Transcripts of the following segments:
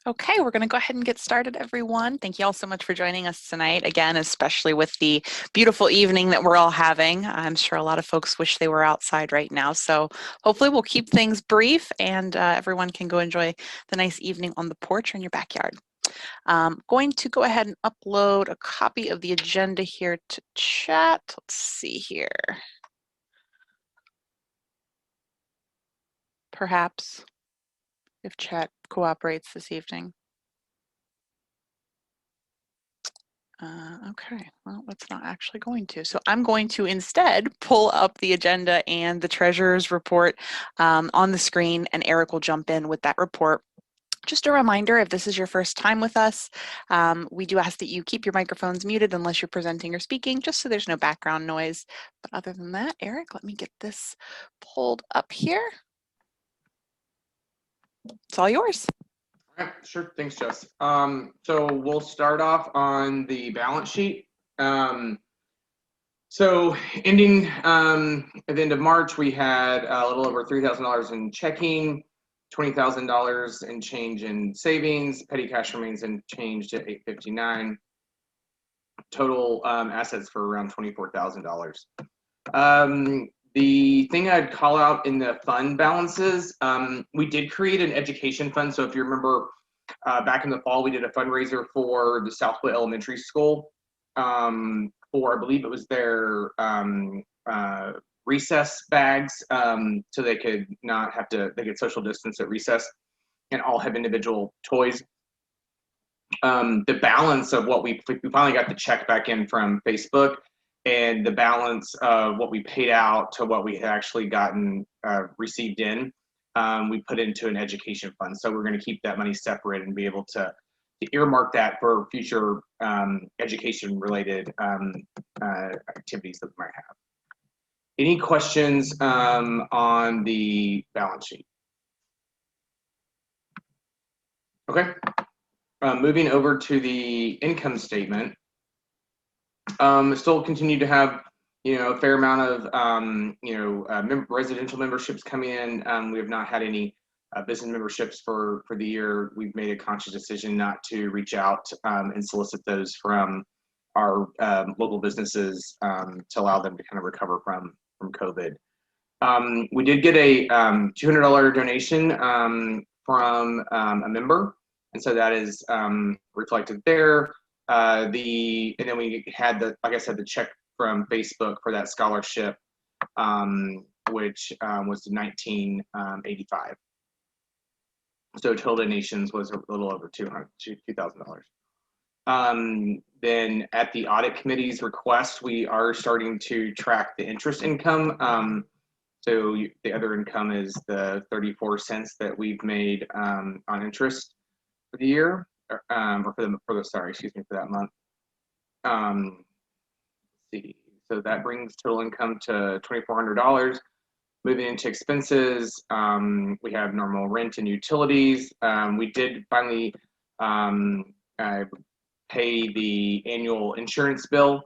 Okay, we're going to go ahead and get started, everyone. Thank you all so much for joining us tonight. Again, especially with the beautiful evening that we're all having. I'm sure a lot of folks wish they were outside right now. So hopefully we'll keep things brief and everyone can go enjoy the nice evening on the porch or in your backyard. Going to go ahead and upload a copy of the agenda here to chat. Let's see here. Perhaps if chat cooperates this evening. Okay, well, it's not actually going to. So I'm going to instead pull up the agenda and the treasurer's report on the screen, and Eric will jump in with that report. Just a reminder, if this is your first time with us, we do ask that you keep your microphones muted unless you're presenting or speaking, just so there's no background noise. But other than that, Eric, let me get this pulled up here. It's all yours. All right, sure. Thanks, Jess. So we'll start off on the balance sheet. So ending at the end of March, we had a little over $3,000 in checking, $20,000 in change in savings, petty cash remains unchanged at $859. Total assets for around $24,000. The thing I'd call out in the fund balances, we did create an education fund. So if you remember back in the fall, we did a fundraiser for the Southwood Elementary School for, I believe it was their recess bags, so they could not have to, they could social distance at recess and all have individual toys. The balance of what we finally got the check back in from Facebook, and the balance of what we paid out to what we had actually gotten received in, we put into an education fund. So we're going to keep that money separate and be able to earmark that for future education related activities that we might have. Any questions on the balance sheet? Okay. Moving over to the income statement, still continue to have, a fair amount of, residential memberships come in. We have not had any business memberships for the year. We've made a conscious decision not to reach out and solicit those from our local businesses to allow them to kind of recover from COVID. We did get a $200 donation from a member, and so that is reflected there. And then we had like I said, the check from Facebook for that scholarship, which was $19.85. So total donations was a little over $2,000. Then at the audit committee's request, we are starting to track the interest income. So the other income is the 34 cents that we've made on interest for the year, or for that month. Let's see. So that brings total income to $2,400. Moving into expenses, we have normal rent and utilities. We did finally pay the annual insurance bill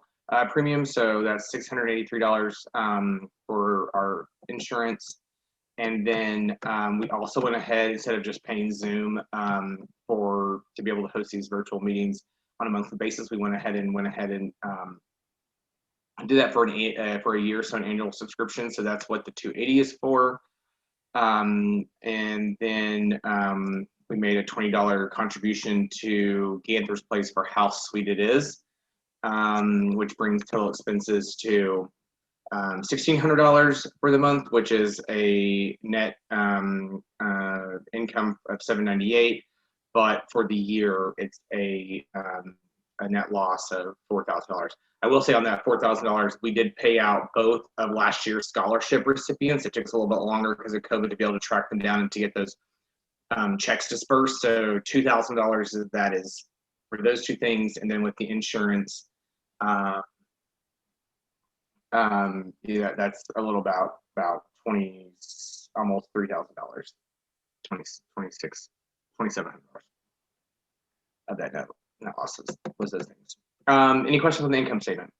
premium, so that's $683 for our insurance. And then we also went ahead, instead of just paying Zoom to be able to host these virtual meetings on a monthly basis, we went ahead and do that for a year, so an annual subscription. So that's what the $280 is for. And then we made a $20 contribution to Ganther's Place for House Suite It Is, which brings total expenses to $1,600 for the month, which is a net income of $798. But for the year, it's a net loss of $4,000. I will say on that $4,000, we did pay out both of last year's scholarship recipients. It took us a little bit longer because of COVID to be able to track them down and to get those checks dispersed. So $2,000 of that is for those two things, and then with the insurance, yeah, that's a little about almost $3,000, $2,700 of that net losses was those things. Any questions on the income statement?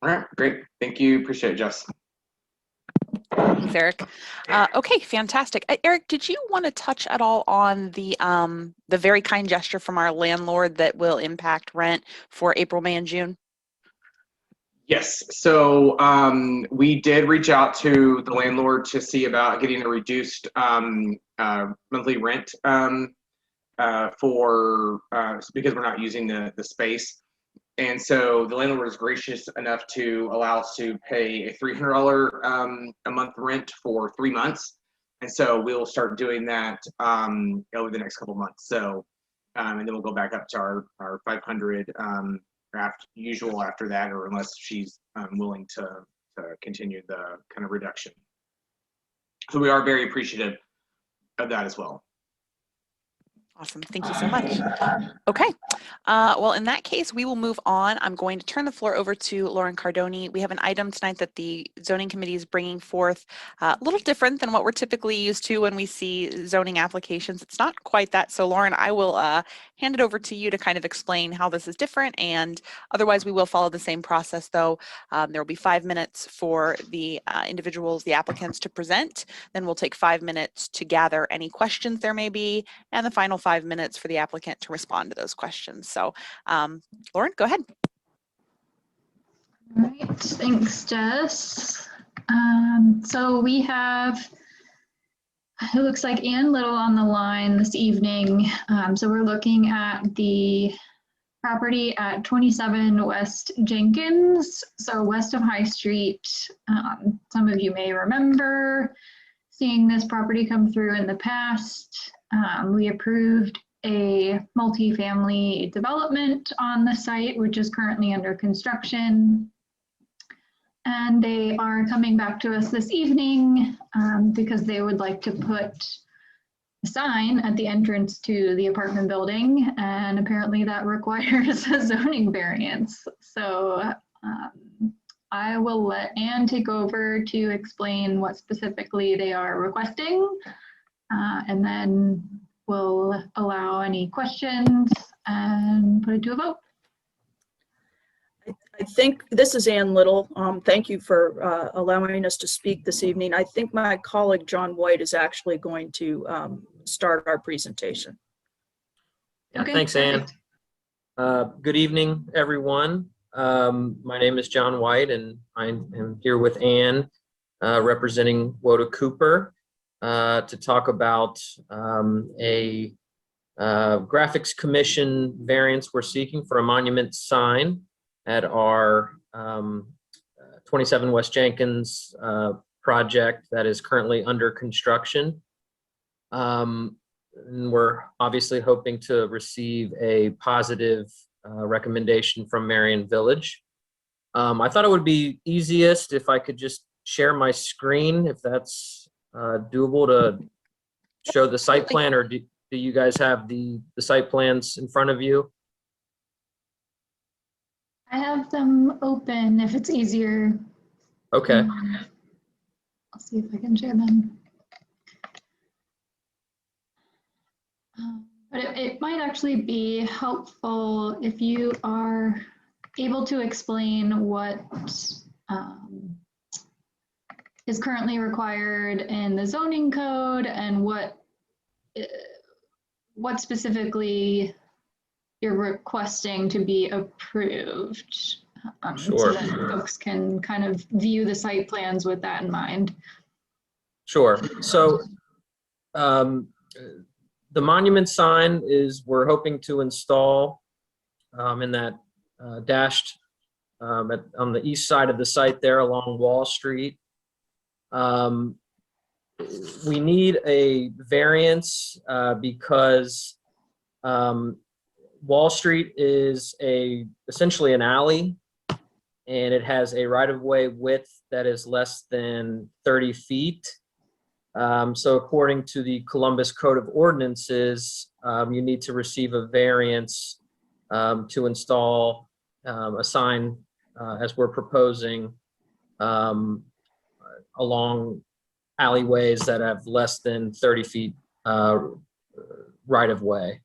All right, great. Thank you. Appreciate it, Jess. Thanks, Eric. Okay, fantastic. Eric, did you want to touch at all on the very kind gesture from our landlord that will impact rent for April, May, and June? Yes. So we did reach out to the landlord to see about getting a reduced monthly rent for because we're not using the space. And so the landlord was gracious enough to allow us to pay a $300 a month rent for 3 months. And so we'll start doing that over the next couple months. So, and then we'll go back up to our 500 usual after that, or unless she's willing to continue the kind of reduction. So we are very appreciative of that as well. Awesome. Thank you so much. Okay. Well, in that case, we will move on. I'm going to turn the floor over to Lauren Cardoni. We have an item tonight that the Zoning Committee is bringing forth, a little different than what we're typically used to when we see zoning applications. It's not quite that. So, Lauren, I will hand it over to you to kind of explain how this is different. And otherwise, we will follow the same process, though. There will be 5 minutes for the individuals, the applicants, to present. Then we'll take 5 minutes to gather any questions there may be, and the final 5 minutes for the applicant to respond to those questions. So, Lauren, go ahead. All right, thanks, Jess. So we have, it looks like Ann Little on the line this evening. So we're looking at the property at 27 West Jenkins, so west of High Street. Some of you may remember seeing this property come through in the past. We approved a multifamily development on the site, which is currently under construction. And they are coming back to us this evening because they would like to put a sign at the entrance to the apartment building, and apparently that requires a zoning variance. So I will let Ann take over to explain what specifically they are requesting, and then we'll allow any questions and put it to a vote. I think this is Ann Little. Thank you for allowing us to speak this evening. I think my colleague John White is actually going to start our presentation. Yeah, Okay, thanks, Ann. Good evening, everyone. My name is John White, and I am here with Ann, representing Woda Cooper, to talk about a graphics commission variance we're seeking for a monument sign at our 27 West Jenkins project that is currently under construction. And we're obviously hoping to receive a positive recommendation from Merion Village. I thought it would be easiest if I could just share my screen, if that's doable, to show the site plan, or do you guys have the site plans in front of you? I have them open if it's easier. Okay. I'll see if I can share them. But it might actually be helpful if you are able to explain what is currently required in the zoning code and what specifically you're requesting to be approved. Sure. So that folks can kind of view the site plans with that in mind. Sure. So the monument sign is we're hoping to install in that dashed on the east side of the site there along Wall Street. We need a variance because Wall Street is essentially an alley, and it has a right-of-way width that is less than 30 feet. So according to the Columbus Code of Ordinances, you need to receive a variance to install a sign as we're proposing along alleyways that have less than 30 feet right-of-way.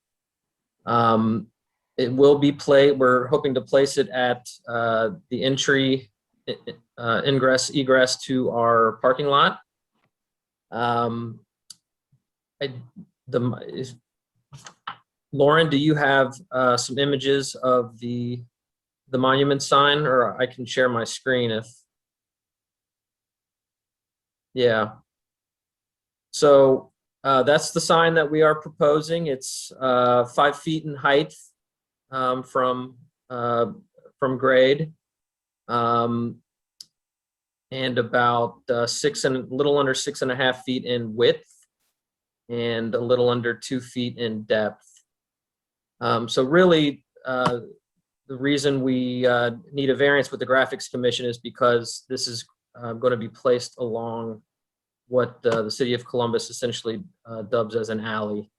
It will be we're hoping to place it at the entry, ingress, egress to our parking lot. Um, Lauren, do you have some images of the monument sign, or I can share my screen if, yeah. So that's the sign that we are proposing. It's 5 feet in height from grade, and about a little under 6.5 feet in width, and a little under 2 feet in depth. So really, the reason we need a variance with the Graphics Commission is because this is going to be placed along what the city of Columbus essentially dubs as an alley.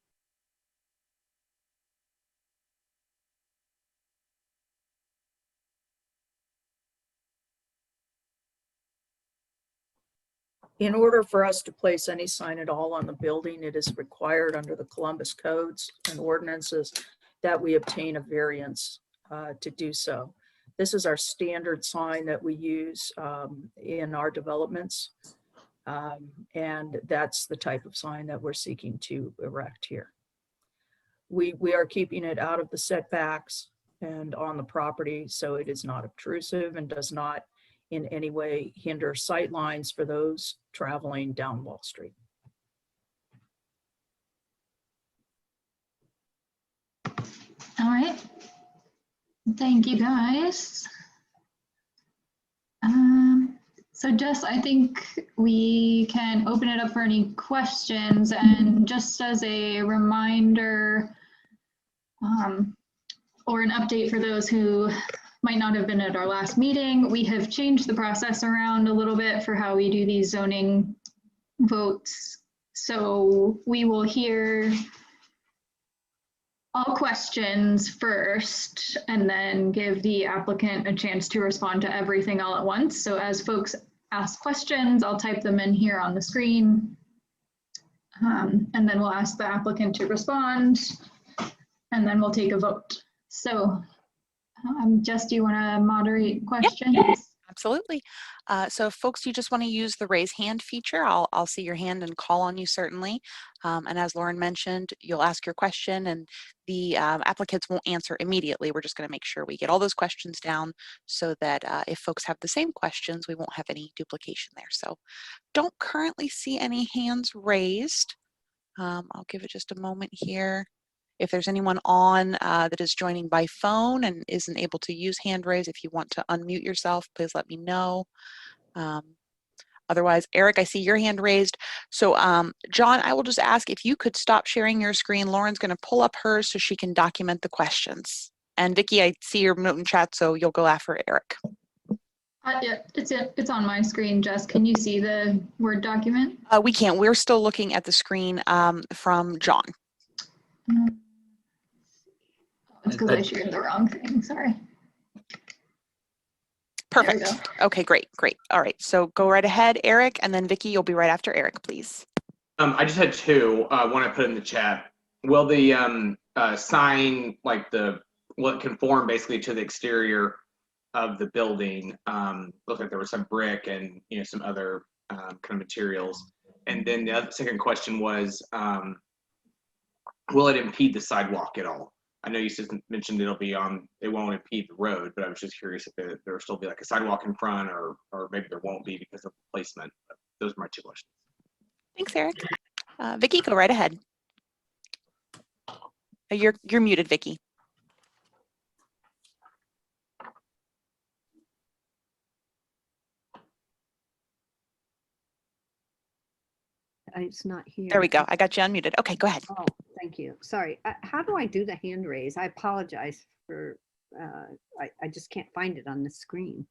In order for us to place any sign at all on the building, it is required under the Columbus codes and ordinances that we obtain a variance to do so. This is our standard sign that we use in our developments. And that's the type of sign that we're seeking to erect here. We are keeping it out of the setbacks and on the property, so it is not obtrusive and does not in any way hinder sight lines for those traveling down Wall Street. All right. Thank you, guys. So Jess, I think we can open it up for any questions, and just as a reminder, or an update for those who might not have been at our last meeting, we have changed the process around a little bit for how we do these zoning votes. So we will hear all questions first and then give the applicant a chance to respond to everything all at once. So as folks ask questions, I'll type them in here on the screen. And then we'll ask the applicant to respond, and then we'll take a vote. So Jess, do you want to moderate questions? Yep. Absolutely. So if folks, you just want to use the raise hand feature, I'll see your hand and call on you certainly. And as Lauren mentioned, you'll ask your question and the applicants won't answer immediately. We're just going to make sure we get all those questions down so that if folks have the same questions, we won't have any duplication there. So don't currently see any hands raised. I'll give it just a moment here. If there's anyone on that is joining by phone and isn't able to use hand raise, if you want to unmute yourself, please let me know. Otherwise, Eric, I see your hand raised. So John, I will just ask if you could stop sharing your screen. Lauren's going to pull up hers so she can document the questions. And Vicki, I see your note in chat, so you'll go after Eric. Yeah, it's on my screen, Jess. Can you see the Word document? We can't. We're still looking at the screen from John. It's because I shared the wrong thing, sorry. Perfect. Okay, great. All right, so go right ahead, Eric, and then Vicki, you'll be right after Eric, please. I just had two. One I put in the chat. Will the sign, like will it conform basically to the exterior of the building? Looked like there was some brick and some other kind of materials. And then the second question was, will it impede the sidewalk at all? I know you mentioned it won't impede the road, but I was just curious if there will still be like a sidewalk in front, or maybe there won't be because of placement. Those are my two questions. Thanks, Eric. Vicki, go right ahead. You're muted, Vicki. It's not here. There we go. I got you unmuted. Okay, go ahead. Oh, thank you. Sorry. How do I do the hand raise? I apologize for, I just can't find it on the screen.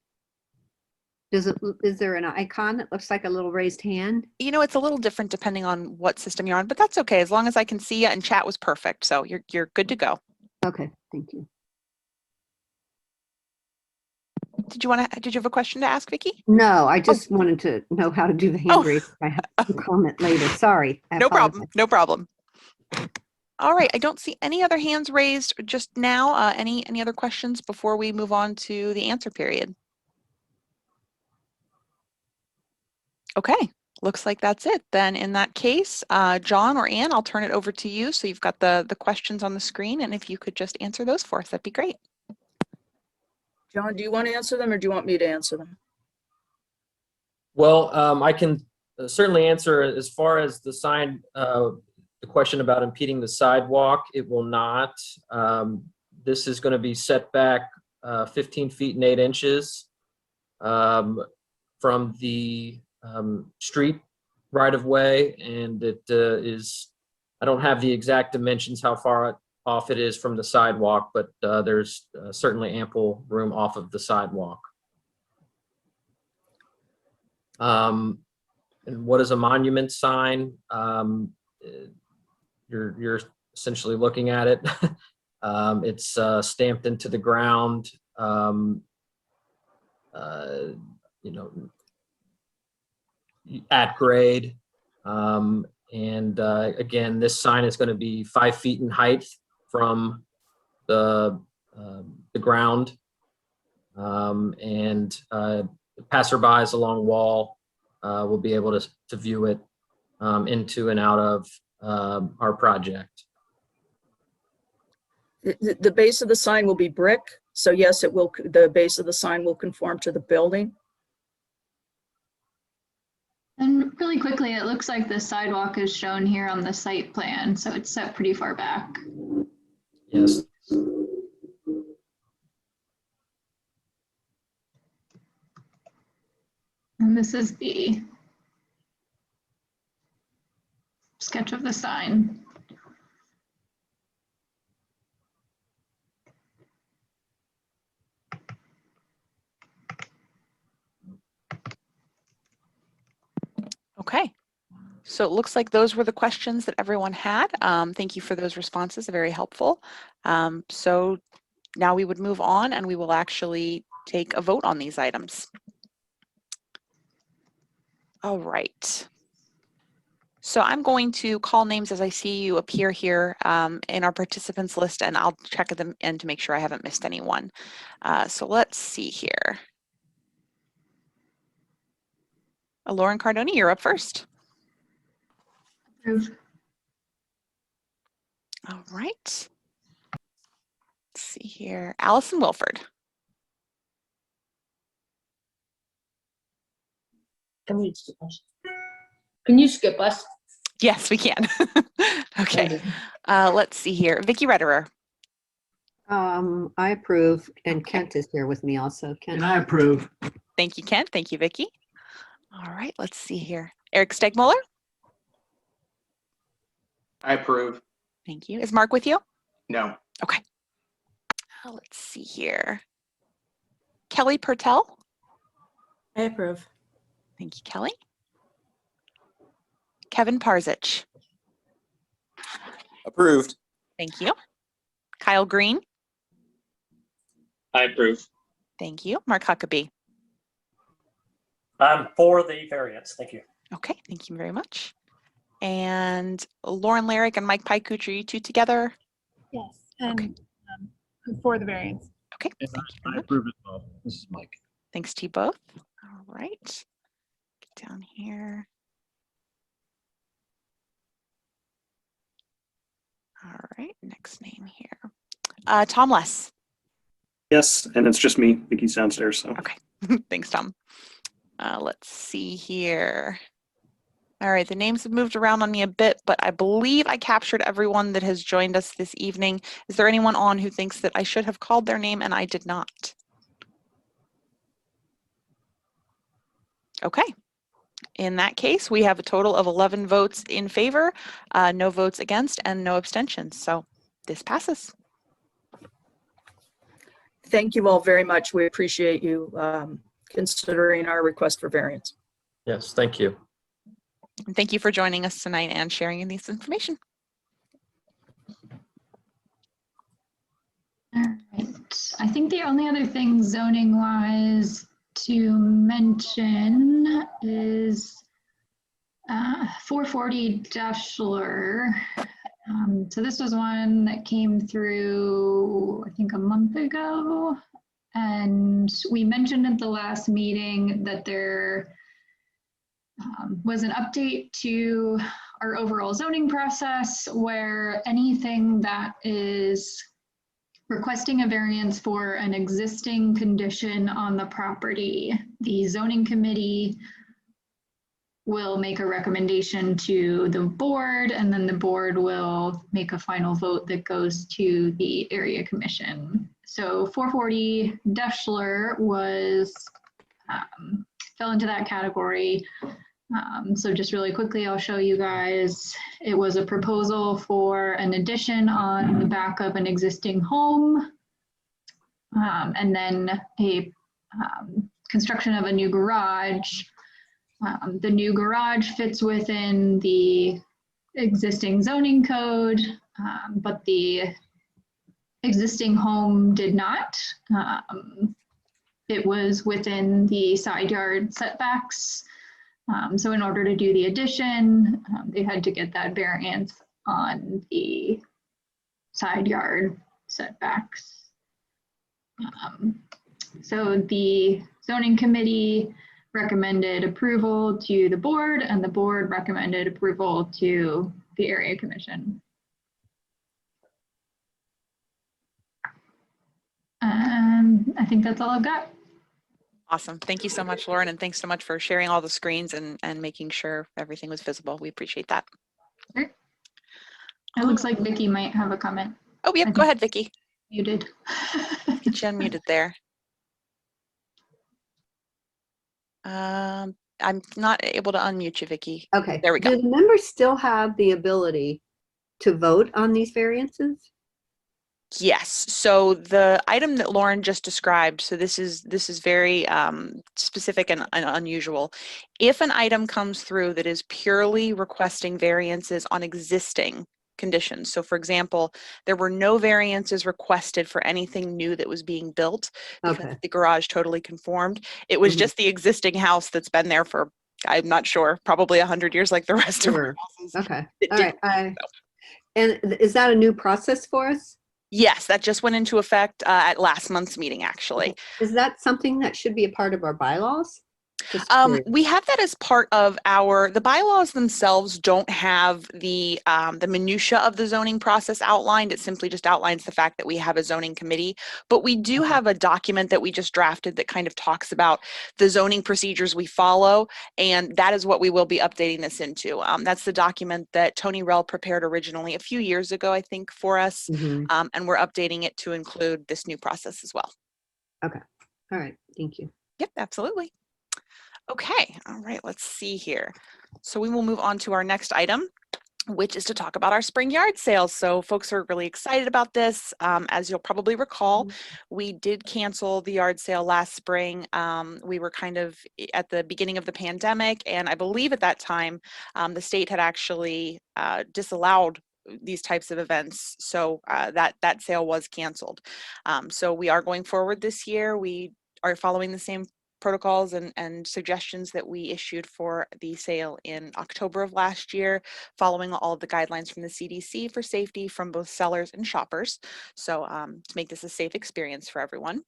Is there an icon that looks like a little raised hand? It's a little different depending on what system you're on, but that's okay. As long as I can see you, and chat was perfect. So you're good to go. Okay, thank you. Did you have a question to ask, Vicki? No, I just wanted to know how to do the hand raise. I have a comment later. Sorry. No problem. All right, I don't see any other hands raised just now. Any other questions before we move on to the answer period? Okay, Looks like that's it. Then in that case, John or Ann, I'll turn it over to you. So you've got the questions on the screen, and if you could just answer those for us, that'd be great. John, do you want to answer them or do you want me to answer them? Well, I can certainly answer as far as the sign, the question about impeding the sidewalk. It will not. This is going to be set back 15 feet and 8 inches from the street right of way, and it is, I don't have the exact dimensions how far off it is from the sidewalk, but there's certainly ample room off of the sidewalk. And what is a monument sign? You're essentially looking at it. It's stamped into the ground. You know, at grade. And again, this sign is going to be 5 feet in height from the ground. And passerbys along wall will be able to view it into and out of our project. The base of the sign will be brick. So yes, it will, the base of the sign will conform to the building. And really quickly, it looks like the sidewalk is shown here on the site plan, so it's set pretty far back. Yes. And this is the sketch of the sign. Okay. So it looks like those were the questions that everyone had. Thank you for those responses, very helpful. So now we would move on and we will actually take a vote on these items. All right. So I'm going to call names as I see you appear here in our participants list, and I'll check them in to make sure I haven't missed anyone. So let's see here. Lauren Cardoni, you're up first. Approve. All right. Let's see here. Allison Wilford. Can you skip us? Yes, we can. Okay. Let's see here. Vicki Rederer. I approve, and Kent is here with me also. Kent. And I approve. Thank you, Kent. Thank you, Vicki. All right, let's see here. Eric Stegmuller. I approve. Thank you. Is Mark with you? No. Okay. Let's see here. Kelly Pertel. I approve. Thank you, Kelly. Kevin Parzich. Approved. Thank you. Kyle Green. I approve. Thank you. Mark Huckabee. I'm for the variance. Thank you. Okay, thank you very much. And Lauren Larrick and Mike Pykuch, are you two together? Yes, and Okay. I'm for the variance. Okay. And Thank you very I much. approve as well. This is Mike. Thanks to you both. All right. Get down here. All right, next name here. Tom Less. Yes, and it's just me. Vicky's downstairs, so. Okay, thanks, Tom. Let's see here. All right, the names have moved around on me a bit, but I believe I captured everyone that has joined us this evening. Is there anyone on who thinks that I should have called their name and I did not? Okay. In that case, we have a total of 11 votes in favor, no votes against, and no abstentions. So this passes. Thank you all very much. We appreciate you considering our request for variance. Yes, thank you. And thank you for joining us tonight and sharing this information. All right. I think the only other thing zoning wise to mention is 440 Daschler. So this was one that came through, I think, a month ago. And we mentioned at the last meeting that there was an update to our overall zoning process where anything that is requesting a variance for an existing condition on the property, the zoning committee will make a recommendation to the board, and then the board will make a final vote that goes to the area commission. So 440 Deschler was fell into that category. So just really quickly, I'll show you guys. It was a proposal for an addition on the back of an existing home, and then a construction of a new garage. The new garage fits within the existing zoning code, but the existing home did not. It was within the side yard setbacks. So in order to do the addition, they had to get that variance on the side yard setbacks. So the zoning committee recommended approval to the board, and the board recommended approval to the area commission. I think that's all I've got. Awesome. Thank you so much, Lauren, and thanks so much for sharing all the screens and making sure everything was visible. We appreciate that. Sure. It looks like Vicky might have a comment. Oh, yep. Go ahead, Vicky. Muted. Get you unmuted there. I'm not able to unmute you, Vicky. Okay. There we go. Do the members still have the ability to vote on these variances? Yes. So the item that Lauren just described, so this is very specific and unusual. If an item comes through that is purely requesting variances on existing conditions. So for example, there were no variances requested for anything new that was being built because Okay. the garage totally conformed. It was just the existing house that's been there for, I'm not sure, probably 100 years like the rest of our houses. Okay. It All did- right. And is that a new process for us? Yes, that just went into effect at last month's meeting, actually. Is that something that should be a part of our bylaws? Just We have that as part of the bylaws themselves don't have the minutia of the zoning process outlined. It simply just outlines the fact that we have a zoning committee, but we do have a document that we just drafted that kind of talks about the zoning procedures we follow, and that is what we will be updating this into. That's the document that Tony Rell prepared originally a few years ago, I think, for us, and we're updating it to include this new process as well. Okay. All right. Thank you. Yep, absolutely. Okay, all right, let's see here. So we will move on to our next item, which is to talk about our spring yard sales. So folks are really excited about this. As you'll probably recall, we did cancel the yard sale last spring. We were kind of at the beginning of the pandemic, and I believe at that time, the state had actually disallowed these types of events. So that sale was canceled. So we are going forward this year. We are following the same protocols and suggestions that we issued for the sale in October of last year, following all of the guidelines from the CDC for safety from both sellers and shoppers. So to make this a safe experience for everyone.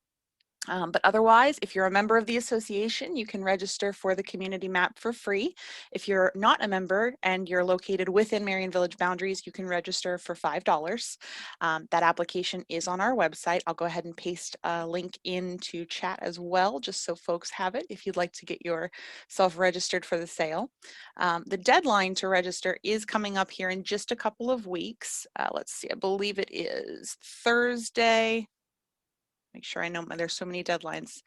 But otherwise, if you're a member of the association, you can register for the community map for free. If you're not a member and you're located within Merion Village boundaries, you can register for $5. That application is on our website. I'll go ahead and paste a link into chat as well, just so folks have it if you'd like to get yourself registered for the sale. The deadline to register is coming up here in just a couple of weeks. Let's see, I believe it is Thursday. Make sure I know there's so many deadlines.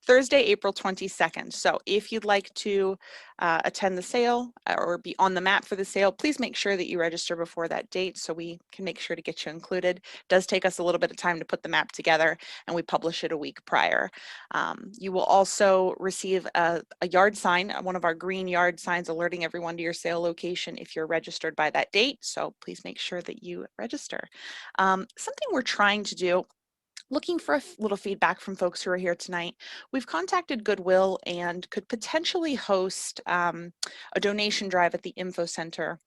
Thursday, April 22nd. So if you'd like to attend the sale or be on the map for the sale, please make sure that you register before that date so we can make sure to get you included. It does take us a little bit of time to put the map together, and we publish it a week prior. You will also receive a yard sign, one of our green yard signs alerting everyone to your sale location if you're registered by that date. So please make sure that you register. Something we're trying to do, looking for a little feedback from folks who are here tonight. We've contacted Goodwill and could potentially host a donation drive at the info center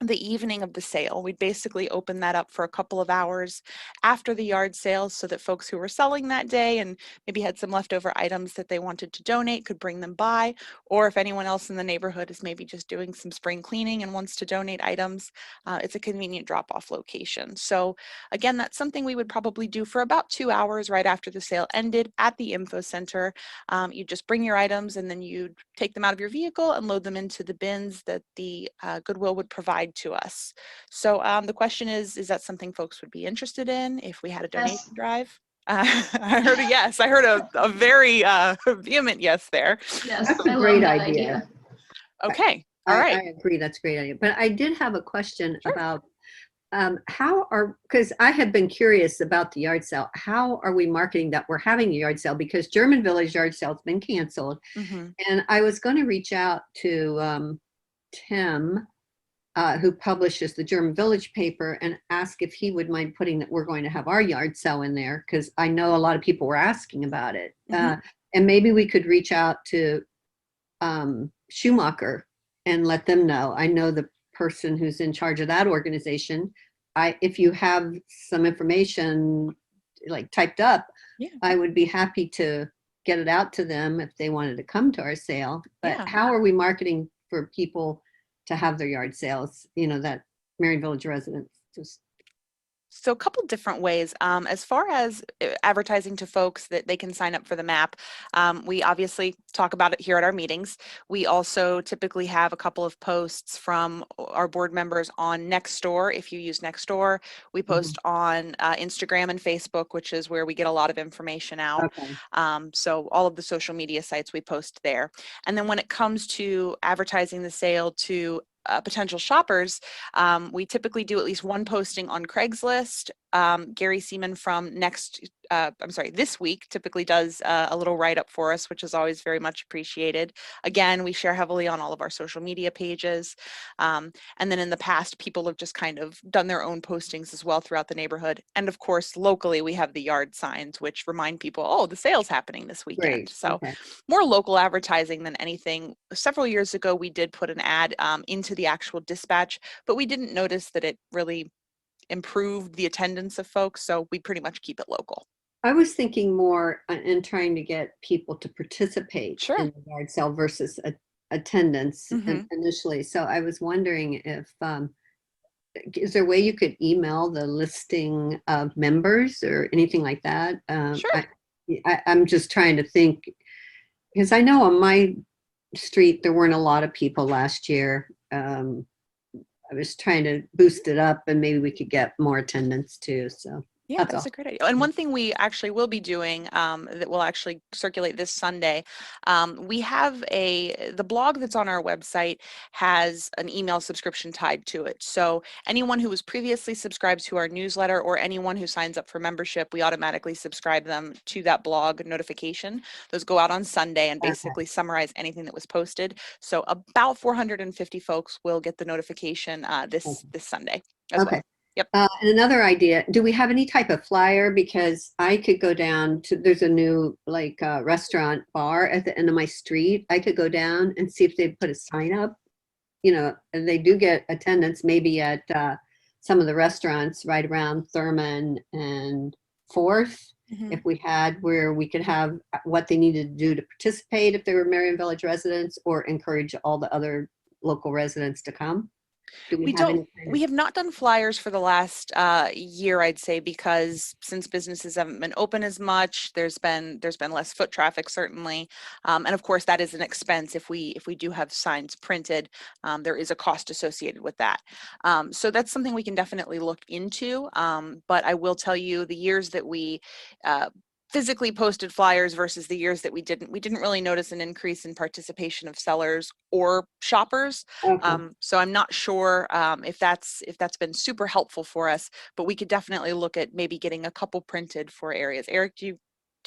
the evening of the sale. We'd basically open that up for a couple of hours after the yard sale so that folks who were selling that day and maybe had some leftover items that they wanted to donate could bring them by, or if anyone else in the neighborhood is maybe just doing some spring cleaning and wants to donate items, it's a convenient drop-off location. So again, that's something we would probably do for about 2 hours right after the sale ended at the info center. You just bring your items and then you'd take them out of your vehicle and load them into the bins that the Goodwill would provide to us. So the question is that something folks would be interested in if we had a donation Yes. drive? I heard a yes. I heard a very vehement yes there. Yes, That's I a love great that idea. Okay. All right. I agree. That's a great idea. But I did have a question Sure. about because I have been curious about the yard sale. How are we marketing that we're having a yard sale? Because German Village yard sale has been canceled. Mhm. And I was going to reach out to Tim, who publishes the German Village paper, and ask if he would mind putting that we're going to have our yard sale in there, because I know a lot of people were asking about it. Mhm. And maybe we could reach out to Schumacher and let them know. I know the person who's in charge of that organization. If you have some information like typed up, Yeah. I would be happy to get it out to them if they wanted to come to our sale. But Yeah. how are we marketing for people to have their yard sales, that Merion Village residents just. So a couple different ways. As far as advertising to folks that they can sign up for the map, we obviously talk about it here at our meetings. We also typically have a couple of posts from our board members on Nextdoor. If you use Nextdoor, we post on Instagram and Facebook, which is where we get a lot of information out. Okay. So all of the social media sites we post there. And then when it comes to advertising the sale to potential shoppers, we typically do at least one posting on Craigslist. Gary Seaman from this week typically does a little write-up for us, which is always very much appreciated. Again, we share heavily on all of our social media pages. And then in the past, people have just kind of done their own postings as well throughout the neighborhood. And of course, locally, we have the yard signs, which remind people, oh, the sale's happening this weekend. Great. So Okay. more local advertising than anything. Several years ago, we did put an ad into the actual dispatch, but we didn't notice that it really improved the attendance of folks, so we pretty much keep it local. I was thinking more in trying to get people to participate Sure. in the yard sale versus attendance Mhm. initially. So I was wondering if, is there a way you could email the listing of members or anything like that? Sure. I'm just trying to think, because I know on my street, there weren't a lot of people last year. I was trying to boost it up and maybe we could get more attendance too. So Yeah, that's that's all. a great idea. And one thing we actually will be doing that will actually circulate this Sunday, we have the blog that's on our website has an email subscription tied to it. So anyone who was previously subscribed to our newsletter or anyone who signs up for membership, we automatically subscribe them to that blog notification. Those go out on Sunday and basically summarize anything that was posted. So about 450 folks will get the notification this Sunday as well. Okay. Yep. And another idea, do we have any type of flyer? Because I could go down to, there's a new restaurant bar at the end of my street. I could go down and see if they put a sign up. And they do get attendance maybe at some of the restaurants right around Thurman and 4th. Mhm. If we had where we could have what they needed to do to participate if they were Merion Village residents, or encourage all the other local residents to come. Do we have any kind of- We have not done flyers for the last year, I'd say, because since businesses haven't been open as much, there's been less foot traffic, certainly, and of course that is an expense. If we do have signs printed, there is a cost associated with that. So that's something we can definitely look into. But I will tell you, the years that we physically posted flyers versus the years that we didn't really notice an increase in participation of sellers or shoppers. Okay. So I'm not sure if that's been super helpful for us, but we could definitely look at maybe getting a couple printed for areas. Eric, did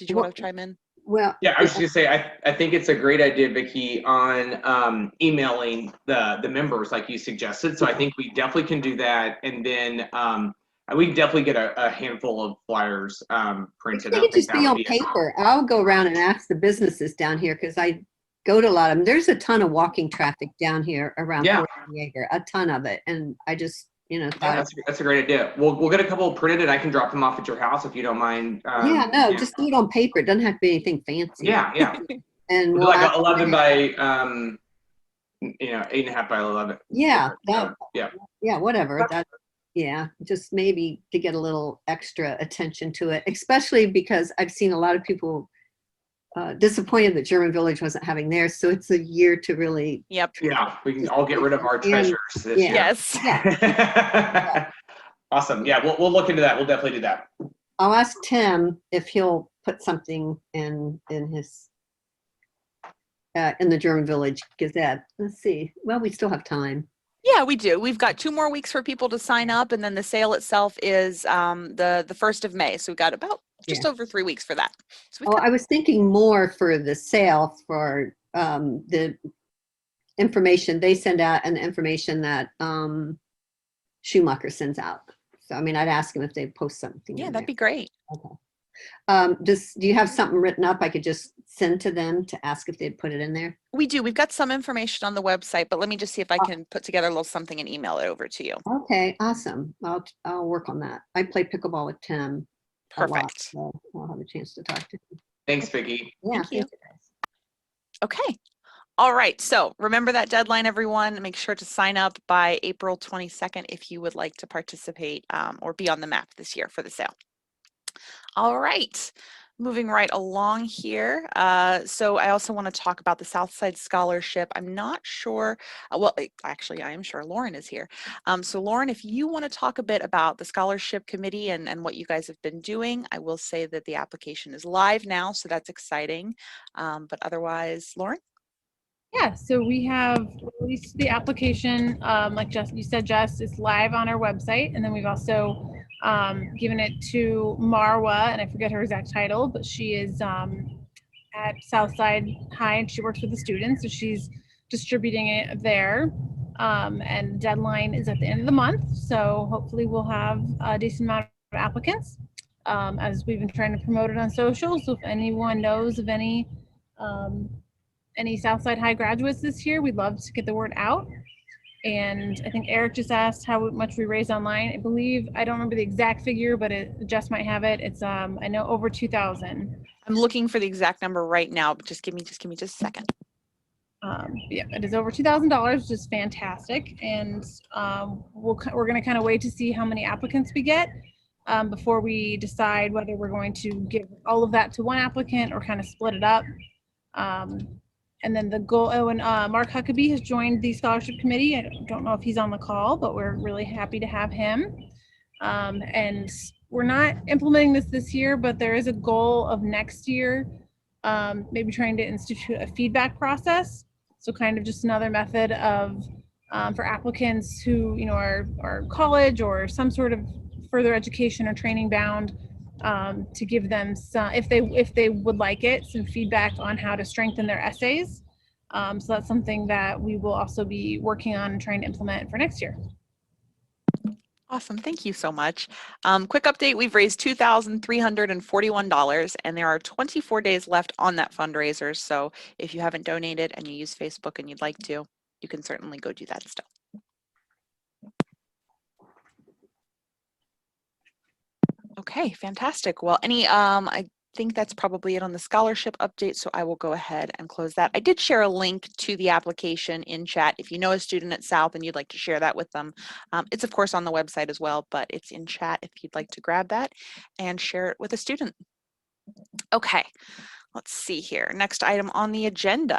you want to chime in? Well, Yeah, I was just gonna say, I think it's a great idea, Vicki, on emailing the members like you suggested. So I think we definitely can do that, and then we can definitely get a handful of flyers printed. they I could think just that be would on be paper. I'll go around and ask the businesses down here, because I go to a lot of them. There's a ton of walking traffic down here around Yeah. Fort Diego, a ton of it. And I just, Yeah, thought, that's a great idea. We'll get a couple printed and I can drop them off at your house if you don't mind. yeah, no, just do it on paper. It doesn't have to be anything fancy. Yeah. And We'll do we'll like ask a 11 them- by 8.5 by 11. yeah, Yeah. yeah, whatever. Yeah, just maybe to get a little extra attention to it, especially because I've seen a lot of people disappointed that German Village wasn't having theirs. So it's a year to really. Yep. Yeah, we can all get rid of our And- treasures this yeah. year. Yes. Yeah. Awesome. Yeah, we'll look into that. We'll definitely do that. I'll ask Tim if he'll put something in his in the German Village Gazette. Let's see. Well, we still have time. Yeah, we do. We've got 2 more weeks for people to sign up, and then the sale itself is the 1st of May. So we've got about just over 3 weeks for that. So we've Oh, got- I was thinking more for the sale for the information they send out and the information that Schumacher sends out. So, I mean, I'd ask him if they post something. yeah, in that'd there. be great. Do you have something written up I could just send to them to ask if they'd put it in there? We do. We've got some information on the website, but let me just see if I can put together a little something and email it over to you. Okay, awesome. I'll work on that. I play pickleball with Tim a lot, Perfect. so I'll have a chance to talk to him. Thanks, Vicki. Yeah, Thank you. guys. Okay. All right. So remember that deadline, everyone. Make sure to sign up by April 22nd if you would like to participate or be on the map this year for the sale. All right. Moving right along here. So I also want to talk about the Southside Scholarship. I'm not sure. Actually, I am sure Lauren is here. So Lauren, if you want to talk a bit about the scholarship committee and what you guys have been doing, I will say that the application is live now, so that's exciting. But otherwise, Lauren? Yeah, so we have released the application, like you said, Jess, it's live on our website. And then we've also given it to Marwa, and I forget her exact title, but she is at Southside High and she works with the students. So she's distributing it there. And deadline is at the end of the month. So hopefully we'll have a decent amount of applicants as we've been trying to promote it on social. So if anyone knows of any Southside High graduates this year, we'd love to get the word out. And I think Eric just asked how much we raised online. I believe, I don't remember the exact figure, but Jess might have it. It's I know over 2,000. I'm looking for the exact number right now, but just give me just a second. Yeah, it is over $2,000, which is fantastic. And we're going to kind of wait to see how many applicants we get before we decide whether we're going to give all of that to one applicant or kind of split it up. And then the goal, and Mark Huckabee has joined the scholarship committee. I don't know if he's on the call, but we're really happy to have him. And we're not implementing this year, but there is a goal of next year, maybe trying to institute a feedback process. So kind of just another method of for applicants who are college or some sort of further education or training bound, to give them some, if they would like it, some feedback on how to strengthen their essays. So that's something that we will also be working on and trying to implement for next year. Awesome. Thank you so much. Quick update. We've raised $2,341 and there are 24 days left on that fundraiser. So if you haven't donated and you use Facebook and you'd like to, you can certainly go do that still. Okay, fantastic. Well, I think that's probably it on the scholarship update, so I will go ahead and close that. I did share a link to the application in chat. If you know a student at South and you'd like to share that with them, it's of course on the website as well, but it's in chat if you'd like to grab that and share it with a student. Okay, let's see here. Next item on the agenda.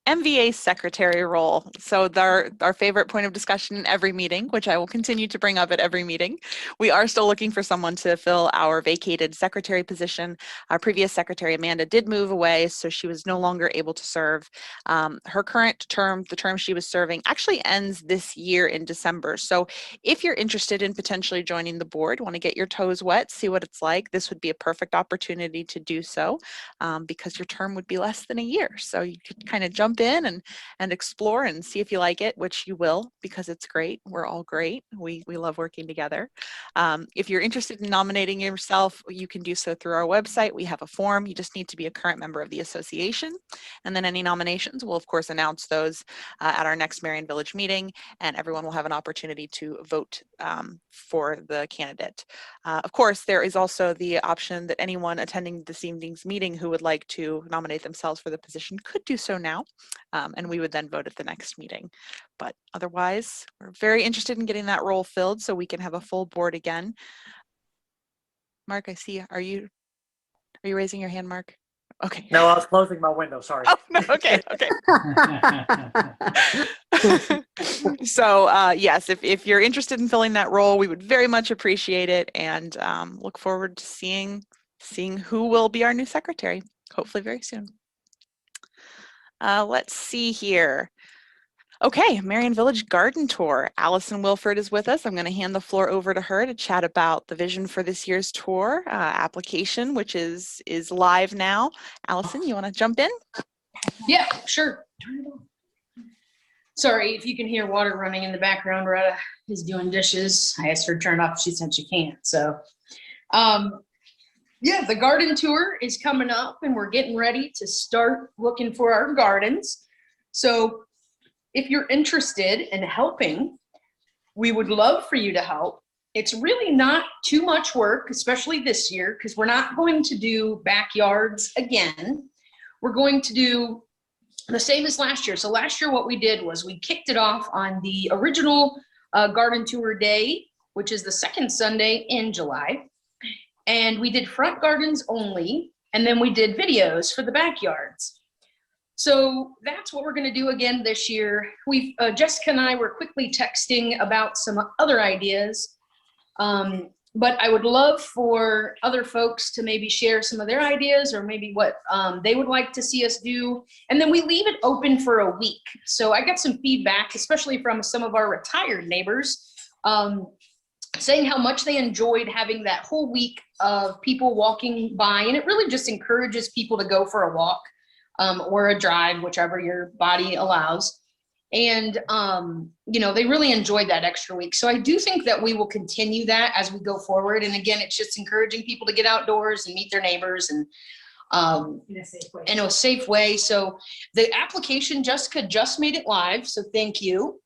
MVA secretary role. So our favorite point of discussion in every meeting, which I will continue to bring up at every meeting. We are still looking for someone to fill our vacated secretary position. Our previous secretary, Amanda, did move away, so she was no longer able to serve. Her current term, the term she was serving, actually ends this year in December. So if you're interested in potentially joining the board, want to get your toes wet, see what it's like, this would be a perfect opportunity to do so because your term would be less than a year. So you could kind of jump jump in and explore and see if you like it, which you will, because it's great. We're all great. We love working together. If you're interested in nominating yourself, you can do so through our website. We have a form. You just need to be a current member of the association. And then any nominations, we'll of course announce those at our next Merion Village meeting, and everyone will have an opportunity to vote for the candidate. Of course, there is also the option that anyone attending this evening's meeting who would like to nominate themselves for the position could do so now, and we would then vote at the next meeting. But otherwise, we're very interested in getting that role filled so we can have a full board again. Mark, I see. Are you raising your hand, Mark? Okay. No, I was closing my window. Sorry. Oh, no, okay. So yes, if you're interested in filling that role, we would very much appreciate it, and look forward to seeing who will be our new secretary, hopefully very soon. Let's see here. Okay, Merion Village Garden Tour. Allison Wilford is with us. I'm going to hand the floor over to her to chat about the vision for this year's tour application, which is live now. Allison, you want to jump in? Yeah, sure. Turn it on. Sorry if you can hear water running in the background. Retta is doing dishes. I asked her to turn it off. She said she can't. So, yeah, the garden tour is coming up, and we're getting ready to start looking for our gardens. So, if you're interested in helping, we would love for you to help. It's really not too much work, especially this year, because we're not going to do backyards again. We're going to do the same as last year. So last year, what we did was we kicked it off on the original garden tour day, which is the second Sunday in July. And we did front gardens only, and then we did videos for the backyards. So that's what we're going to do again this year. Jessica and I were quickly texting about some other ideas, but I would love for other folks to maybe share some of their ideas, or maybe what they would like to see us do. And then we leave it open for a week. So I got some feedback, especially from some of our retired neighbors, saying how much they enjoyed having that whole week of people walking by. And it really just encourages people to go for a walk. Or a drive, whichever your body allows. And, they really enjoyed that extra week. So I do think that we will continue that as we go forward. And again, it's just encouraging people to get outdoors and meet their neighbors and in a safe way. So the application, Jessica just made it live. So thank you.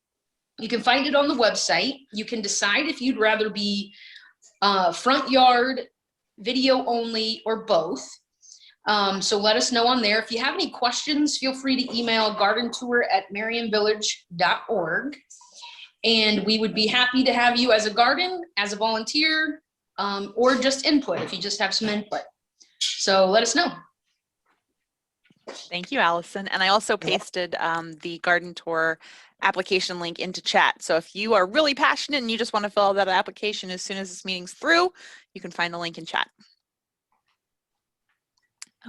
You can find it on the website. You can decide if you'd rather be front yard, video only, or both. So let us know on there. If you have any questions, feel free to email gardentour@merionvillage.org. And we would be happy to have you as a garden, as a volunteer, or just input if you just have some input. So let us know. Thank you, Allison. And I also pasted the garden tour application link into chat. So if you are really passionate and you just want to fill out that application as soon as this meeting's through, you can find the link in chat.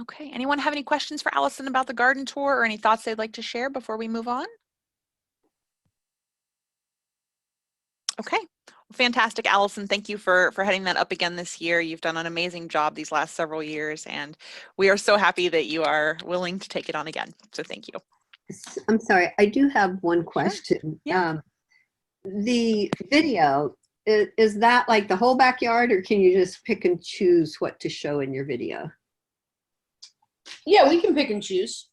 Okay, anyone have any questions for Allison about the garden tour or any thoughts they'd like to share before we move on? Okay, fantastic, Allison. Thank you for heading that up again this year. You've done an amazing job these last several years, and we are so happy that you are willing to take it on again. So thank you. I'm sorry, I do have one question. Yeah. The video, is that like the whole backyard, or can you just pick and choose what to show in your video? Yeah, we can pick and choose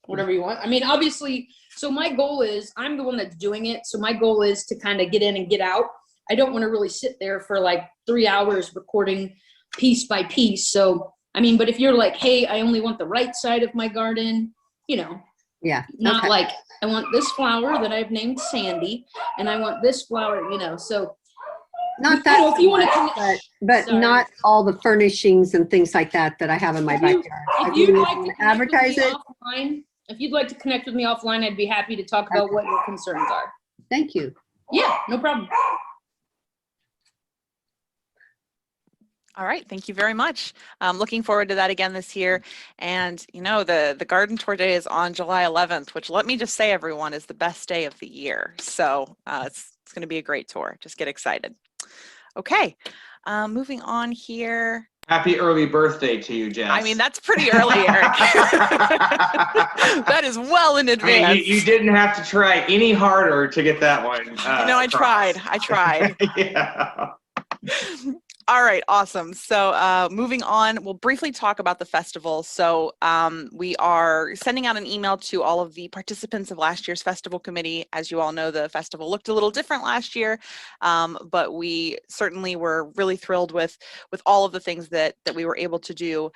whatever you want. I mean, obviously, so my goal is, I'm the one that's doing it. So my goal is to kind of get in and get out. I don't want to really sit there for like 3 hours recording piece by piece. So, I mean, but if you're like, hey, I only want the right side of my garden, Yeah. not like, I want this flower that I've named Sandy, and I want this flower, so. Not that, if you want to, but sorry. not all the furnishings and things like that I have in my backyard. If you'd like to advertise it, offline, if you'd like to connect with me offline, I'd be happy to talk about what your concerns are. thank you. Yeah, no problem. All right, thank you very much. Looking forward to that again this year. And the garden tour day is on July 11th, which, let me just say, everyone, is the best day of the year. So it's going to be a great tour. Just get excited. Okay, moving on here. Happy early birthday to you, Jess. I mean, that's pretty early, Eric. That is well in I advance. mean, you didn't have to try any harder to get that one. I tried. I tried. Yeah. All right, awesome. So moving on, we'll briefly talk about the festival. So we are sending out an email to all of the participants of last year's festival committee. As you all know, the festival looked a little different last year, but we certainly were really thrilled with all of the things that we were able to do,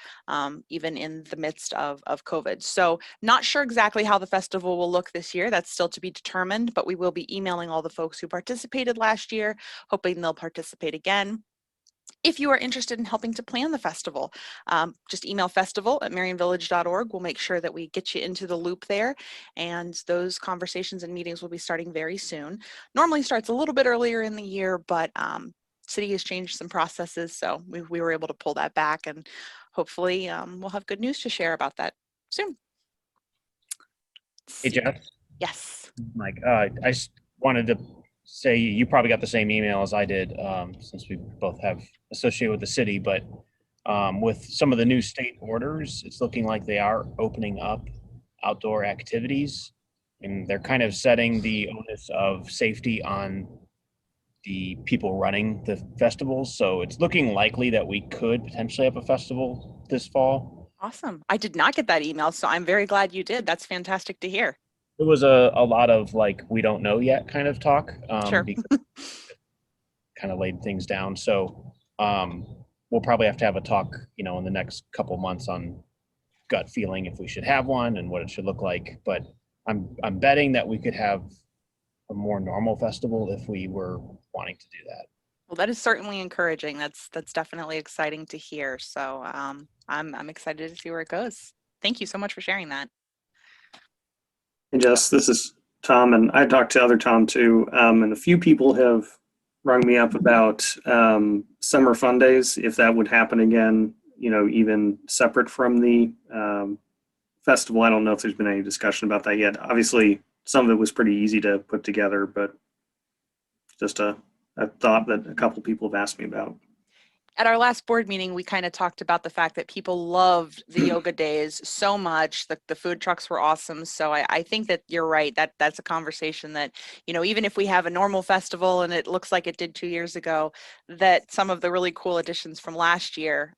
even in the midst of COVID. So not sure exactly how the festival will look this year. That's still to be determined, but we will be emailing all the folks who participated last year, hoping they'll participate again. If you are interested in helping to plan the festival, just email festival@merionvillage.org. We'll make sure that we get you into the loop there, and those conversations and meetings will be starting very soon. Normally starts a little bit earlier in the year, but city has changed some processes, so we were able to pull that back, and hopefully we'll have good news to share about that soon. Hey, Jeff. Yes. Mike, I just wanted to say you probably got the same email as I did, since we both have associated with the city, but with some of the new state orders, it's looking like they are opening up outdoor activities, and they're kind of setting the onus of safety on the people running the festivals. So it's looking likely that we could potentially have a festival this fall. Awesome. I did not get that email, so I'm very glad you did. That's fantastic to hear. It was a lot of like, we don't know yet kind of talk, Sure. because kind of laid things down. So we'll probably have to have a talk, in the next couple months on gut feeling if we should have one and what it should look like. But I'm betting that we could have a more normal festival if we were wanting to do that. Well, that is certainly encouraging. That's definitely exciting to hear. So I'm excited to see where it goes. Thank you so much for sharing that. Hey, Jess, this is Tom, and I talked to other Tom too, and a few people have rung me up about summer fun days, if that would happen again, even separate from the festival. I don't know if there's been any discussion about that yet. Obviously, some of it was pretty easy to put together, but just a thought that a couple people have asked me about. At our last board meeting, we kind of talked about the fact that people loved the yoga days so much. The food trucks were awesome. So I think that you're right. That's a conversation that, even if we have a normal festival and it looks like it did 2 years ago, that some of the really cool additions from last year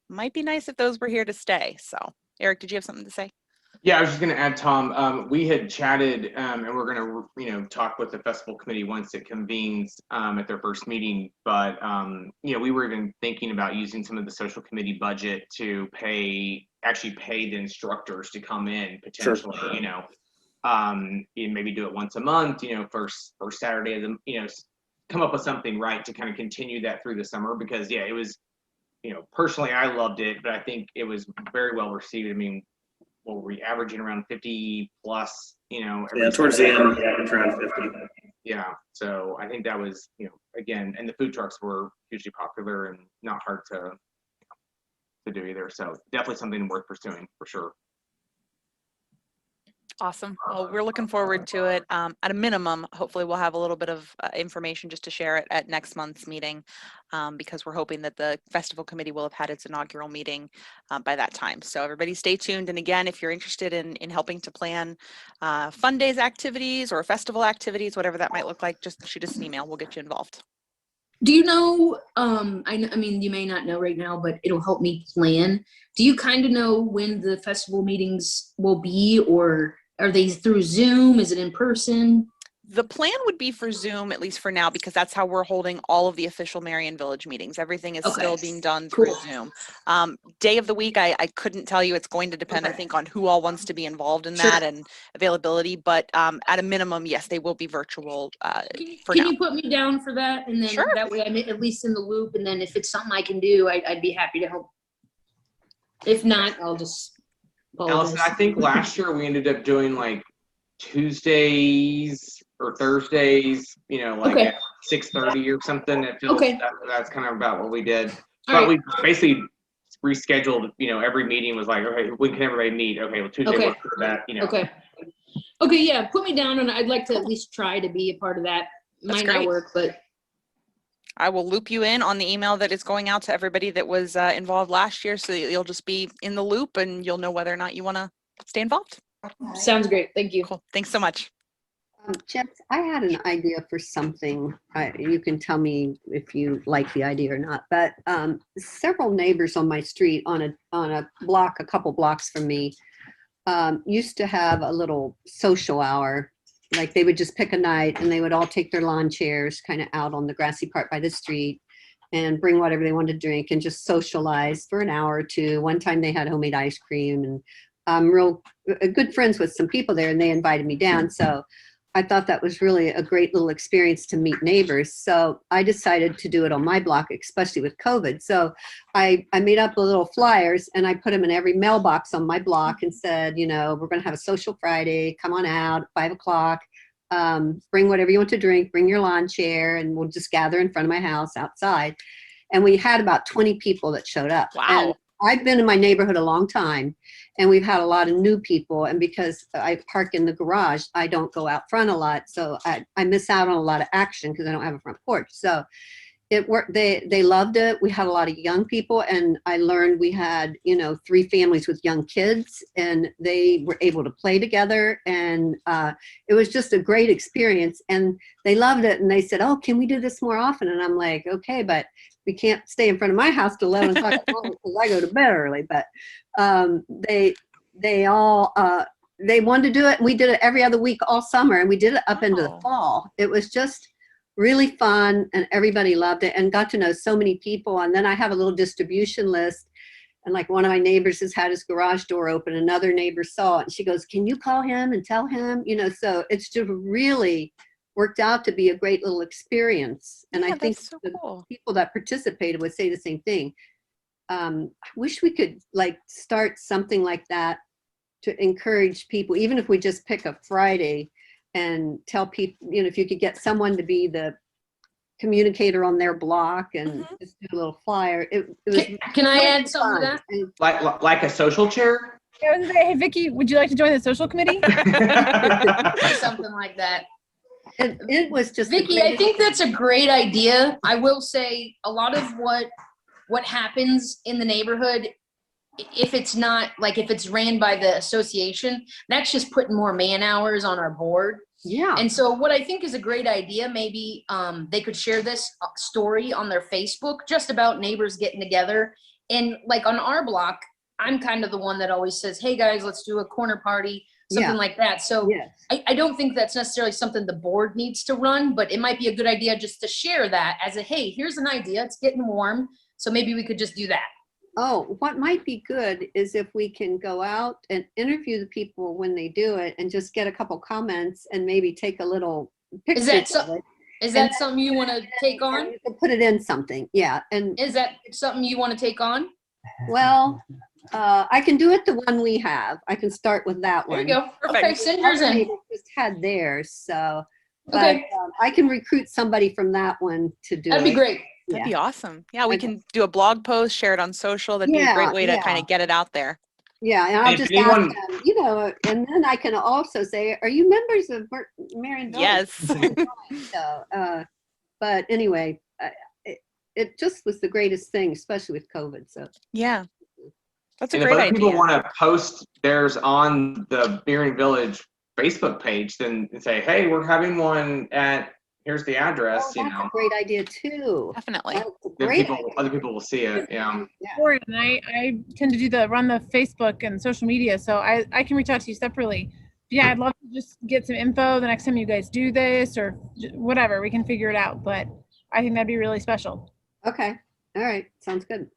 might be nice if those were here to stay. So Eric, did you have something to say? Yeah, I was just going to add, Tom, we had chatted and we're going to, talk with the festival committee once it convenes at their first meeting. But, we were even thinking about using some of the social committee budget to actually pay the instructors to come in potentially, Sure. Maybe do it once a month, first Saturday of the, come up with something right to kind of continue that through the summer, because it was, personally, I loved it, but I think it was very well received. I mean, what were we averaging around 50 plus, every Towards the Saturday? end, it's around 50. Yeah, so I think that was, again, and the food trucks were hugely popular and not hard to do either. So definitely something worth pursuing for sure. Awesome. Well, we're looking forward to it. At a minimum, hopefully we'll have a little bit of information just to share it at next month's meeting, because we're hoping that the festival committee will have had its inaugural meeting by that time. So everybody stay tuned. And again, if you're interested in helping to plan fun days activities or festival activities, whatever that might look like, just shoot us an email. We'll get you involved. Do you know, I mean, you may not know right now, but it'll help me plan. Do you kind of know when the festival meetings will be, or are they through Zoom? Is it in person? The plan would be for Zoom, at least for now, because that's how we're holding all of the official Merion Village meetings. Everything is still being done through Zoom. Day of the week, I couldn't tell you. It's going to depend, I think, on who all wants to be involved in that and availability. But at a minimum, yes, they will be virtual for now. Can you put me down for that? And then that way I'm at least in the loop. And then if it's something I can do, I'd be happy to help. If not, I'll just apologize. Allison, I think last year we ended up doing like Tuesdays or Thursdays, at 6:30 or something. It feels that's kind of about what we did. But we basically rescheduled, every meeting was like, okay, when can everybody meet? Okay, well, Tuesday works for that, Okay, yeah, put me down, and I'd like to at least try to be a part of that. Might not work, but I will loop you in on the email that is going out to everybody that was involved last year, so you'll just be in the loop and you'll know whether or not you want to stay involved. Sounds great. Thank you. Cool. Thanks so much. Jess, I had an idea for something. You can tell me if you like the idea or not. But several neighbors on my street, on a block, a couple blocks from me, used to have a little social hour. Like they would just pick a night and they would all take their lawn chairs kind of out on the grassy part by the street and bring whatever they wanted to drink and just socialize for an hour or two. One time they had homemade ice cream, and I'm real good friends with some people there, and they invited me down. So I thought that was really a great little experience to meet neighbors. So I decided to do it on my block, especially with COVID. So I made up the little flyers and I put them in every mailbox on my block and said, you know, we're going to have a social Friday. Come on out at 5 o'clock. Bring whatever you want to drink. Bring your lawn chair, and we'll just gather in front of my house outside. And we had about 20 people that showed up. Wow. And I've been in my neighborhood a long time, and we've had a lot of new people. And because I park in the garage, I don't go out front a lot. So I miss out on a lot of action because I don't have a front porch. So it worked. They loved it. We had a lot of young people, and I learned we had, 3 families with young kids, and they were able to play together. And it was just a great experience, and they loved it. And they said, "Oh, can we do this more often?" And I'm like, "Okay, but we can't stay in front of my house till 11 o'clock at night because I go to bed early." But they all they wanted to do it. We did it every other week all summer, and we did it up into the fall. It was just really fun, and everybody loved it and got to know so many people. And then I have a little distribution list, and like one of my neighbors has had his garage door open. Another neighbor saw it, and she goes, "Can you call him and tell him?" So it's just really worked out to be a great little experience. And Yeah, I think that's so the cool. people that participated would say the same thing. I wish we could start something like that to encourage people, even if we just pick a Friday and tell people, if you could get someone to be the communicator on their block and just do a little flyer. It was Can I really add something to fun. that? And Like a social chair? I was gonna say, hey, Vicky, would you like to join the social committee? Something like that. it was just the Vicky, I greatest think thing. that's a great idea. I will say a lot of what happens in the neighborhood, if it's not if it's ran by the association, that's just putting more man hours on our board. Yeah. And so what I think is a great idea, maybe they could share this story on their Facebook, just about neighbors getting together. And on our block, I'm kind of the one that always says, "Hey guys, let's do a corner party," something like that. So Yes. I don't think that's necessarily something the board needs to run, but it might be a good idea just to share that as a, hey, here's an idea. It's getting warm. So maybe we could just do that. Oh, what might be good is if we can go out and interview the people when they do it and just get a couple comments and maybe take a little picture. Is that something you want to take on? You can put it in something. Yeah. And Is that something you want to take on? well, I can do it the one we have. I can start with that There one. you go. Okay, send yours Other in. neighbors just had theirs, so. Okay. But I can recruit somebody from that one to do it. That'd be great. That'd Yeah. be awesome. Yeah, we Okay. can do a blog post, share it on social. That'd be a great way to kind of get it out there. Yeah, and I'll If just anyone- ask them, and then I can also say, "Are you members of Merion Village?" Yes. So, but anyway, it just was the greatest thing, especially with COVID. So Yeah. That's a And if great other people idea. want to post theirs on the Merion Village Facebook page, then say, "Hey, we're having one at here's the address." that's a great idea too. Definitely. That's a Then great idea. other people will see it. Yeah. And I tend to run the Facebook and social media, so I can reach out to you separately. Yeah, I'd love to just get some info the next time you guys do this or whatever. We can figure it out, but I think that'd be really special. Okay. All right. Sounds good.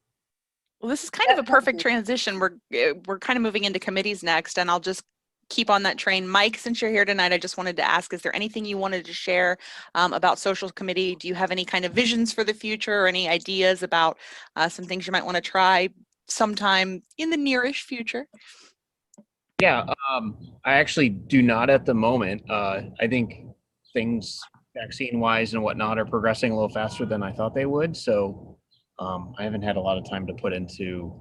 Well, this is kind of a perfect transition. We're kind of moving into committees next, and I'll just keep on that train. Mike, since you're here tonight, I just wanted to ask, is there anything you wanted to share about social committee? Do you have any kind of visions for the future or any ideas about some things you might want to try sometime in the nearish future? Yeah, I actually do not at the moment. I think things vaccine-wise and whatnot are progressing a little faster than I thought they would. So I haven't had a lot of time to put into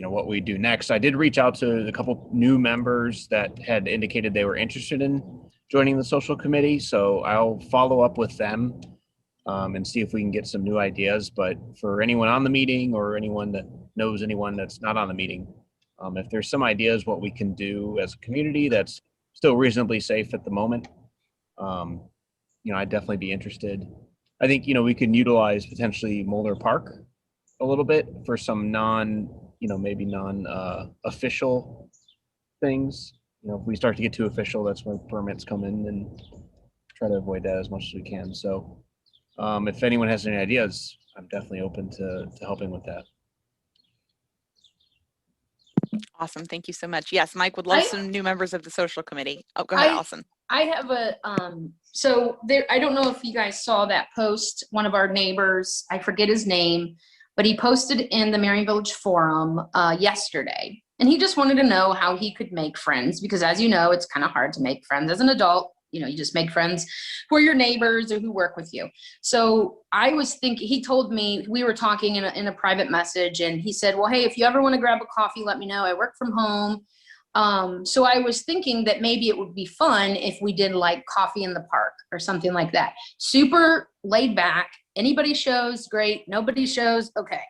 what we do next. I did reach out to a couple new members that had indicated they were interested in joining the social committee. So I'll follow up with them and see if we can get some new ideas. But for anyone on the meeting or anyone that knows anyone that's not on the meeting, if there's some ideas what we can do as a community that's still reasonably safe at the moment, I'd definitely be interested. I think, we can utilize potentially Moeller Park a little bit for some maybe non-official things. If we start to get too official, that's when permits come in, and try to avoid that as much as we can. So if anyone has any ideas, I'm definitely open to helping with that. Awesome. Thank you so much. Yes, Mike would love some new members of the social committee. Oh, go ahead, Allison. I have a, so there, I don't know if you guys saw that post, one of our neighbors, I forget his name, but he posted in the Merion Village Forum yesterday. And he just wanted to know how he could make friends, because as you know, it's kind of hard to make friends as an adult. You just make friends who are your neighbors or who work with you. So I was thinking, he told me, we were talking in a private message, and he said, well, hey, if you ever want to grab a coffee, let me know. I work from home. So I was thinking that maybe it would be fun if we did like coffee in the park or something like that. Super laid back. Anybody shows, great. Nobody shows, okay.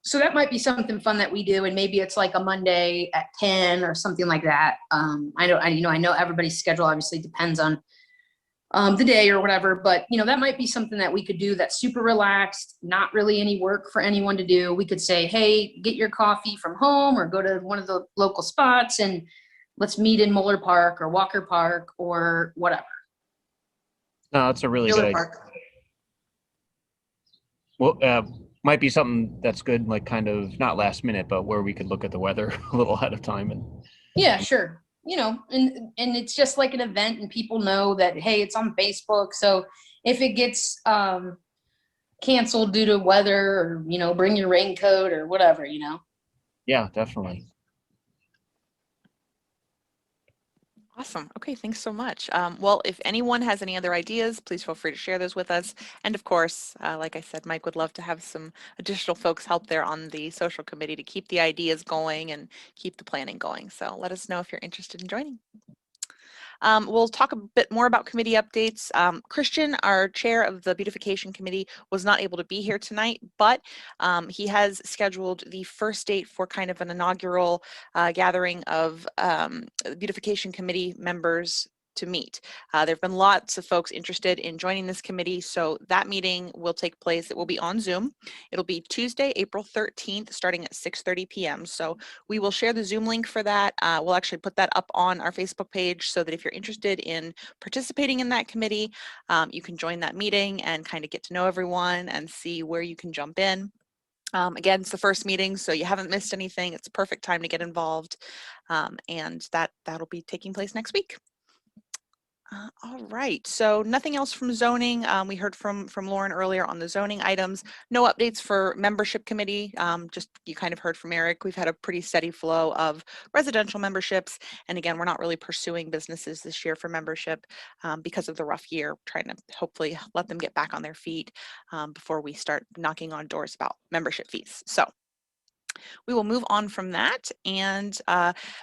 So that might be something fun that we do, and maybe it's like a Monday at 10 or something like that. I know everybody's schedule obviously depends on the day or whatever, but that might be something that we could do that's super relaxed, not really any work for anyone to do. We could say, hey, get your coffee from home or go to one of the local spots and let's meet in Moeller Park or Walker Park or whatever. No, that's a really good idea. Well, might be something that's good, like kind of not last minute, but where we could look at the weather a little ahead of time. And yeah, sure. And it's just like an event, and people know that, hey, it's on Facebook. So if it gets canceled due to weather, or, bring your raincoat or whatever, Yeah, definitely. Awesome. Okay, thanks so much. Well, if anyone has any other ideas, please feel free to share those with us. And of course, like I said, Mike would love to have some additional folks help there on the social committee to keep the ideas going and keep the planning going. So let us know if you're interested in joining. We'll talk a bit more about committee updates. Christian, our chair of the beautification committee, was not able to be here tonight, but he has scheduled the first date for kind of an inaugural gathering of beautification committee members to meet. There have been lots of folks interested in joining this committee, so that meeting will take place. It will be on Zoom. It'll be Tuesday, April 13th, starting at 6:30 p.m. So we will share the Zoom link for that. We'll actually put that up on our Facebook page so that if you're interested in participating in that committee, you can join that meeting and kind of get to know everyone and see where you can jump in. Again, it's the first meeting, so you haven't missed anything. It's a perfect time to get involved, and that'll be taking place next week. All right, so nothing else from zoning. We heard from Lauren earlier on the zoning items. No updates for membership committee. Just you kind of heard from Eric. We've had a pretty steady flow of residential memberships. And again, we're not really pursuing businesses this year for membership because of the rough year, trying to hopefully let them get back on their feet before we start knocking on doors about membership fees. So we will move on from that. And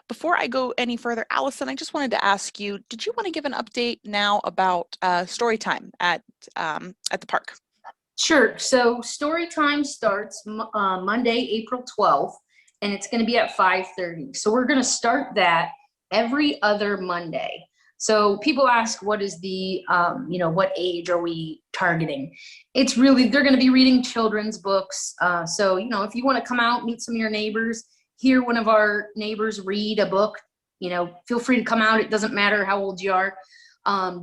before I go any further, Allison, I just wanted to ask you, did you want to give an update now about story time at the park? Sure. So story time starts Monday, April 12th, and it's going to be at 5:30. So we're going to start that every other Monday. So people ask, what is the, what age are we targeting? It's really, they're going to be reading children's books. So, if you want to come out, meet some of your neighbors, hear one of our neighbors read a book, feel free to come out. It doesn't matter how old you are.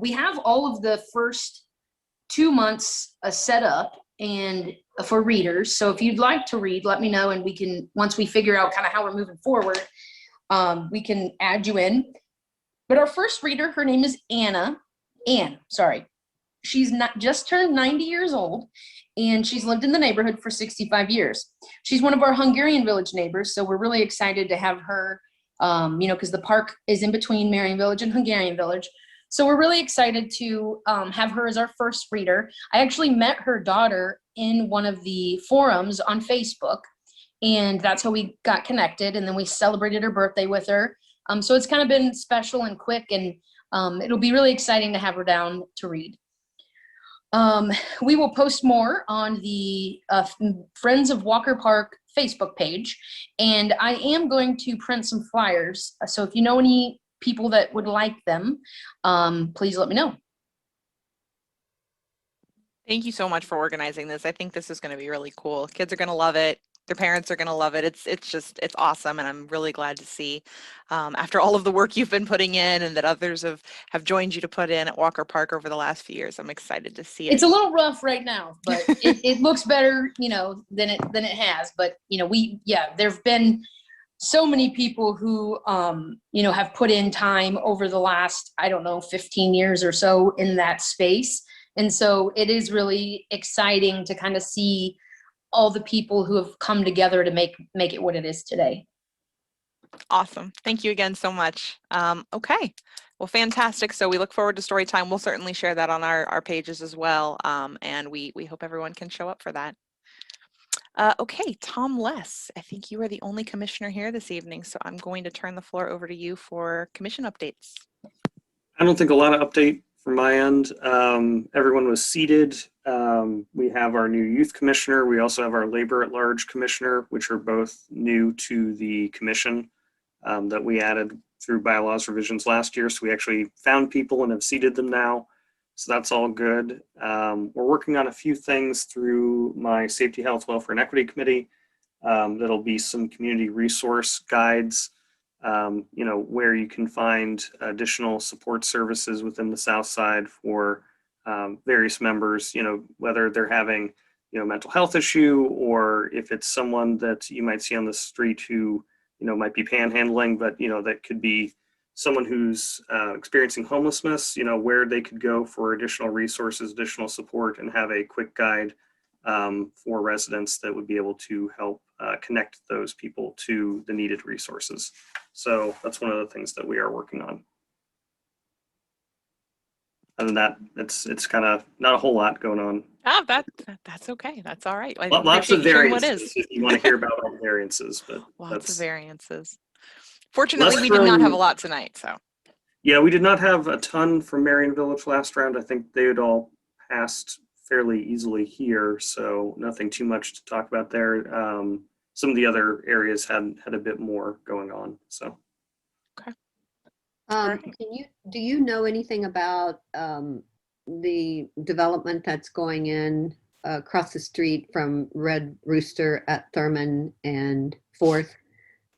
We have all of the first 2 months set up and for readers. So if you'd like to read, let me know. And we can, once we figure out kind of how we're moving forward, we can add you in. But our first reader, her name is Anne. She's not just turned 90 years old, and she's lived in the neighborhood for 65 years. She's one of our Hungarian Village neighbors, so we're really excited to have her, because the park is in between Merion Village and Hungarian Village. So we're really excited to have her as our first reader. I actually met her daughter in one of the forums on Facebook, and that's how we got connected, and then we celebrated her birthday with her. So it's kind of been special and quick, and it'll be really exciting to have her down to read. We will post more on the Friends of Walker Park Facebook page, and I am going to print some flyers. So if you know any people that would like them, please let me know. Thank you so much for organizing this. I think this is going to be really cool. Kids are going to love it. Their parents are going to love it. It's awesome, and I'm really glad to see after all of the work you've been putting in and that others have joined you to put in at Walker Park over the last few years. I'm excited to see it. It's a little rough right now, but it looks better, you know, than it has. But you know, there've been so many people who you know, have put in time over the last, I don't know, 15 years or so in that space. And so it is really exciting to kind of see all the people who have come together to make it what it is today. Awesome. Thank you again so much. Okay. Well, fantastic. So we look forward to story time. We'll certainly share that on our pages as well. And we hope everyone can show up for that. Okay, Tom Less, I think you are the only commissioner here this evening, so I'm going to turn the floor over to you for commission updates. I don't think a lot of update from my end. Everyone was seated. We have our new youth commissioner. We also have our labor at large commissioner, which are both new to the commission that we added through bylaws revisions last year. So we actually found people and have seated them now. So that's all good. We're working on a few things through my Safety, Health, Welfare, and Equity Committee. That'll be some community resource guides, you know, where you can find additional support services within the South Side for various members, you know, whether they're having, you know, mental health issue, or if it's someone that you might see on the street who, you know, might be panhandling, but, you know, that could be someone who's experiencing homelessness, you know, where they could go for additional resources, additional support, and have a quick guide for residents that would be able to help connect those people to the needed resources. So that's one of the things that we are working on. Other than that, it's kind of not a whole lot going on. Oh, that's okay. That's all right. I Lots of appreciate you sharing what variances is. if you want to hear about all the variances, but Lots of that's variances. Fortunately, less we did not have a from- lot tonight, so. Yeah, we did not have a ton from Merion Village last round. I think they had all passed fairly easily here, so nothing too much to talk about there. Some of the other areas had a bit more going on. So, Do you know anything about the development that's going in across the street from Red Rooster at Thurman and 4th?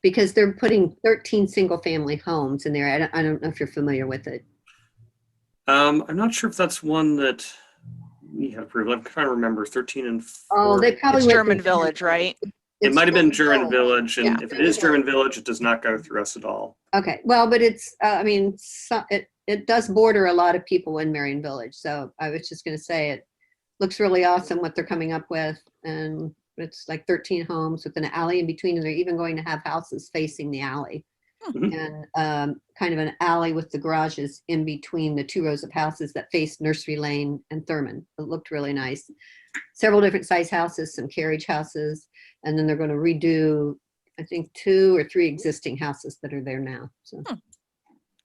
Because they're putting 13 single-family homes in there. I don't know if you're familiar with it. I'm not sure if that's one that we have approved. I'm trying to remember 13 and 4. Oh, they probably It's went German through- Village, right? It might have been German Village, and Yeah. if it is German Village, it does not go through us at all. Okay, well, but it's, I mean, it does border a lot of people in Merion Village. So I was just going to say it looks really awesome what they're coming up with. And it's like 13 homes with an alley in between, and they're even going to have houses facing the alley. Mhm. And kind of an alley with the garages in between the 2 rows of houses that face Nursery Lane and Thurman. It looked really nice. Several different size houses, some carriage houses, and then they're going to redo, I think, 2 or 3 existing houses that are there now. So.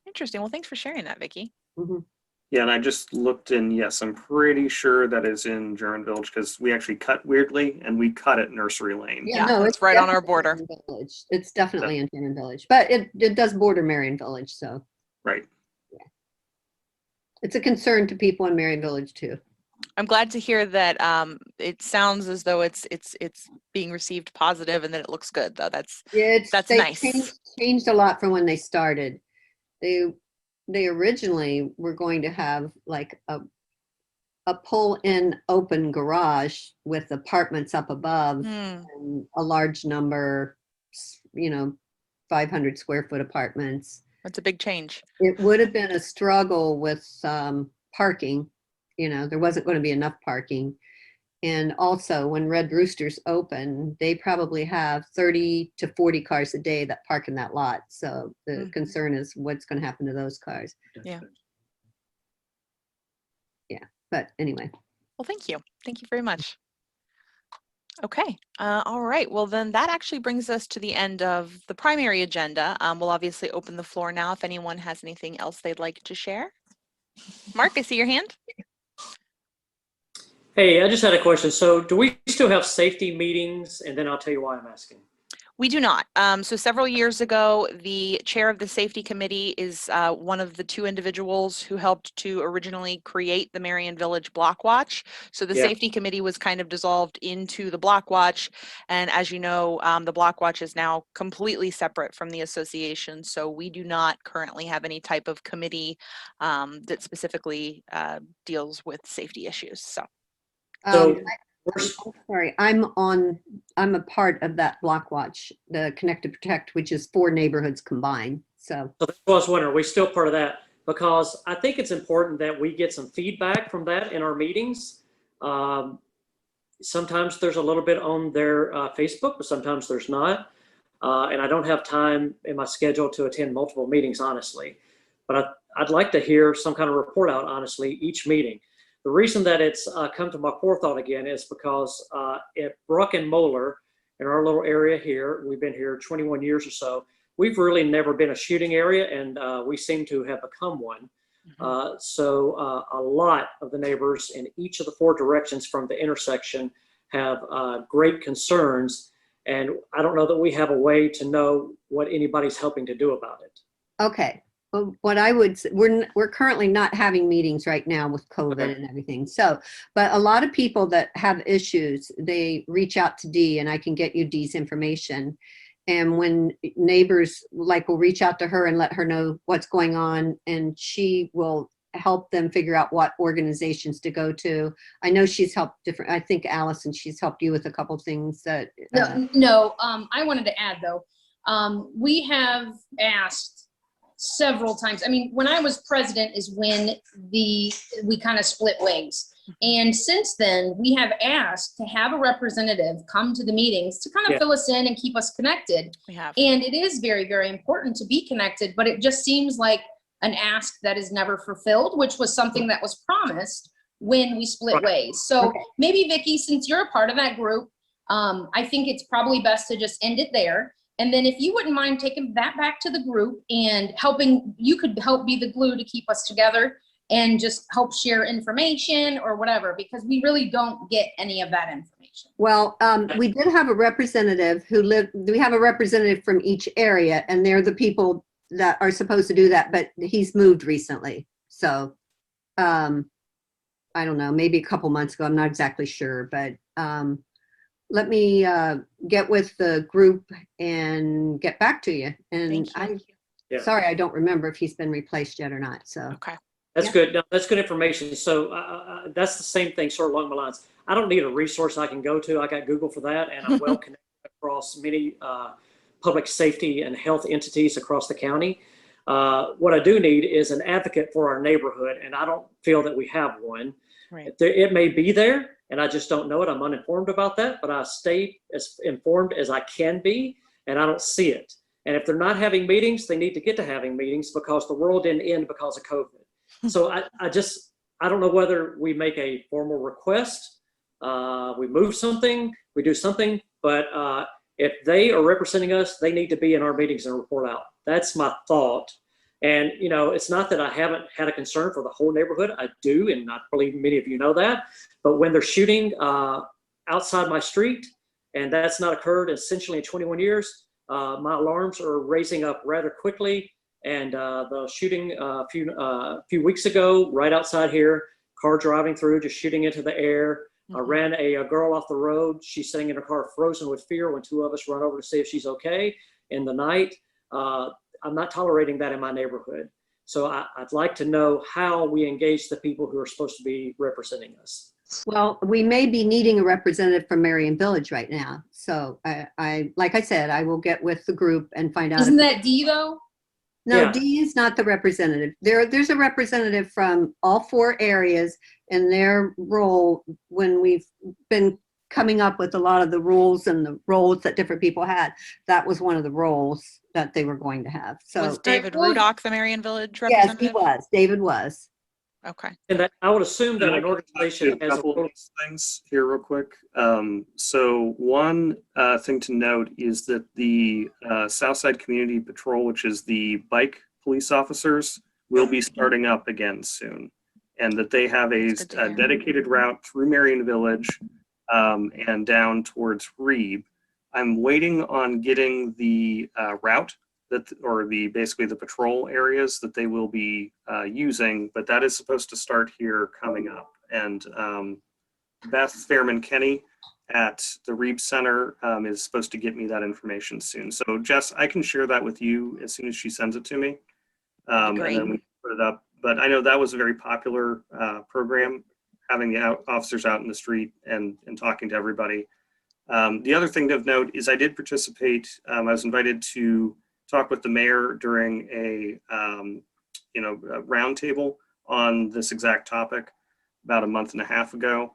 Interesting. Well, thanks for sharing that, Vicki. Mhm. Yeah, and I just looked, and yes, I'm pretty sure that is in German Village because we actually cut weirdly, and we cut at Nursery Lane. Yeah, no, it's right on our border. German Village. It's definitely in German Village, but it does border Merion Village, so. Right. Yeah. It's a concern to people in Merion Village too. I'm glad to hear that it sounds as though it's being received positive and that it looks good, though. That's They nice. changed a lot from when they started. They originally were going to have like a pull-in open garage with apartments up above and a large number, 500 square foot apartments. That's a big change. It would have been a struggle with parking. There wasn't going to be enough parking. And also when Red Rooster's open, they probably have 30 to 40 cars a day that park in that lot. So the concern is what's going to happen to those cars. Yeah. Yeah. But anyway. Well, thank you. Thank you very much. Okay. All right. Well, then that actually brings us to the end of the primary agenda. We'll obviously open the floor now if anyone has anything else they'd like to share. Mark, I see your hand. Hey, I just had a question. So do we still have safety meetings? And then I'll tell you why I'm asking. We do not. So several years ago, the chair of the safety committee is one of the two individuals who helped to originally create the Merion Village Block Watch. So the Yeah. safety committee was kind of dissolved into the Block Watch. And as you know, the Block Watch is now completely separate from the association. So we do not currently have any type of committee that specifically deals with safety issues. So. So I'm sorry, I'm a part of that Block Watch, the Connect to Protect, which is 4 neighborhoods combined. So that's what I was wondering. Are we still part of that? Because I think it's important that we get some feedback from that in our meetings. Sometimes there's a little bit on their Facebook, but sometimes there's not. And I don't have time in my schedule to attend multiple meetings, honestly. But I'd like to hear some kind of report out, honestly, each meeting. The reason that it's come to my forethought again is because at Bruck and Moeller, in our little area here, we've been here 21 years or so, we've really never been a shooting area, and we seem to have become one. So a lot of the neighbors in each of the 4 directions from the intersection have great concerns, and I don't know that we have a way to know what anybody's helping to do about it. okay. Well, what I would say, we're currently not having meetings right now with COVID Okay. and everything. So, but a lot of people that have issues, they reach out to Dee, and I can get you Dee's information. And when neighbors will reach out to her and let her know what's going on, and she will help them figure out what organizations to go to. I know she's helped I think Allison, she's helped you with a couple things that. No, I wanted to add though, we have asked several times. I mean, when I was president is when we kind of split ways. And since then, we have asked to have a representative come to the meetings to kind of fill us in and keep us connected. We have. And it is very, very important to be connected, but it just seems like an ask that is never fulfilled, which was something that was promised when we split ways. So maybe Vicki, since you're a part of that group, I think it's probably best to just end it there. And then if you wouldn't mind taking that back to the group and you could help be the glue to keep us together and just help share information or whatever, because we really don't get any of that information. Well, we did have a representative we have a representative from each area, and they're the people that are supposed to do that, but he's moved recently. So, I don't know, maybe a couple months ago, I'm not exactly sure, but, let me get with the group and get back to you. And sorry, I don't remember if he's been replaced yet or not. So Okay. That's good. No, that's good information. So that's the same thing, sort of along the lines. I don't need a resource I can go to. I got Google for that, and I'm well connected across many public safety and health entities across the county. What I do need is an advocate for our neighborhood, and I don't feel that we have one. Right. It may be there, and I just don't know it. I'm uninformed about that, but I stay as informed as I can be, and I don't see it. And if they're not having meetings, they need to get to having meetings, because the world didn't end because of COVID. So I don't know whether we make a formal request, we move something, we do something, but if they are representing us, they need to be in our meetings and report out. That's my thought. And, you know, it's not that I haven't had a concern for the whole neighborhood. I do, and I believe many of you know that. But when they're shooting outside my street, and that's not occurred essentially in 21 years, my alarms are raising up rather quickly. And the shooting a few weeks ago, right outside here, car driving through, just shooting into the air. I ran a girl off the road. She's sitting in her car frozen with fear when 2 of us run over to see if she's okay in the night. I'm not tolerating that in my neighborhood. So I'd like to know how we engage the people who are supposed to be representing us. well, we may be needing a representative from Merion Village right now. So I like I said, I will get with the group and find out. Isn't that Dee though? No, Yeah. Dee is not the representative. There's a representative from all 4 areas, and their role, when we've been coming up with a lot of the rules and the roles that different people had, that was one of the roles that they were going to have. So Was David well, Rudock the Marion Village yes, representative? he was. David was. Okay. And I would assume that And I an can organization touch a has a couple of role. these things here real quick. So one thing to note is that the Southside Community Patrol, which is the bike police officers, will be starting up again soon. and that they have a That's good to hear. dedicated route through Merion Village and down towards Reeb. I'm waiting on getting the route or basically the patrol areas that they will be using, but that is supposed to start here coming up. And Beth Fairman Kenny at the Reeb Center is supposed to get me that information soon. So Jess, I can share that with you as soon as she sends it to me. And Great. then we can put it up. But I know that was a very popular program, having the officers out in the street and talking to everybody. The other thing of note is I did participate. I was invited to talk with the mayor during a roundtable on this exact topic about a month and a half ago.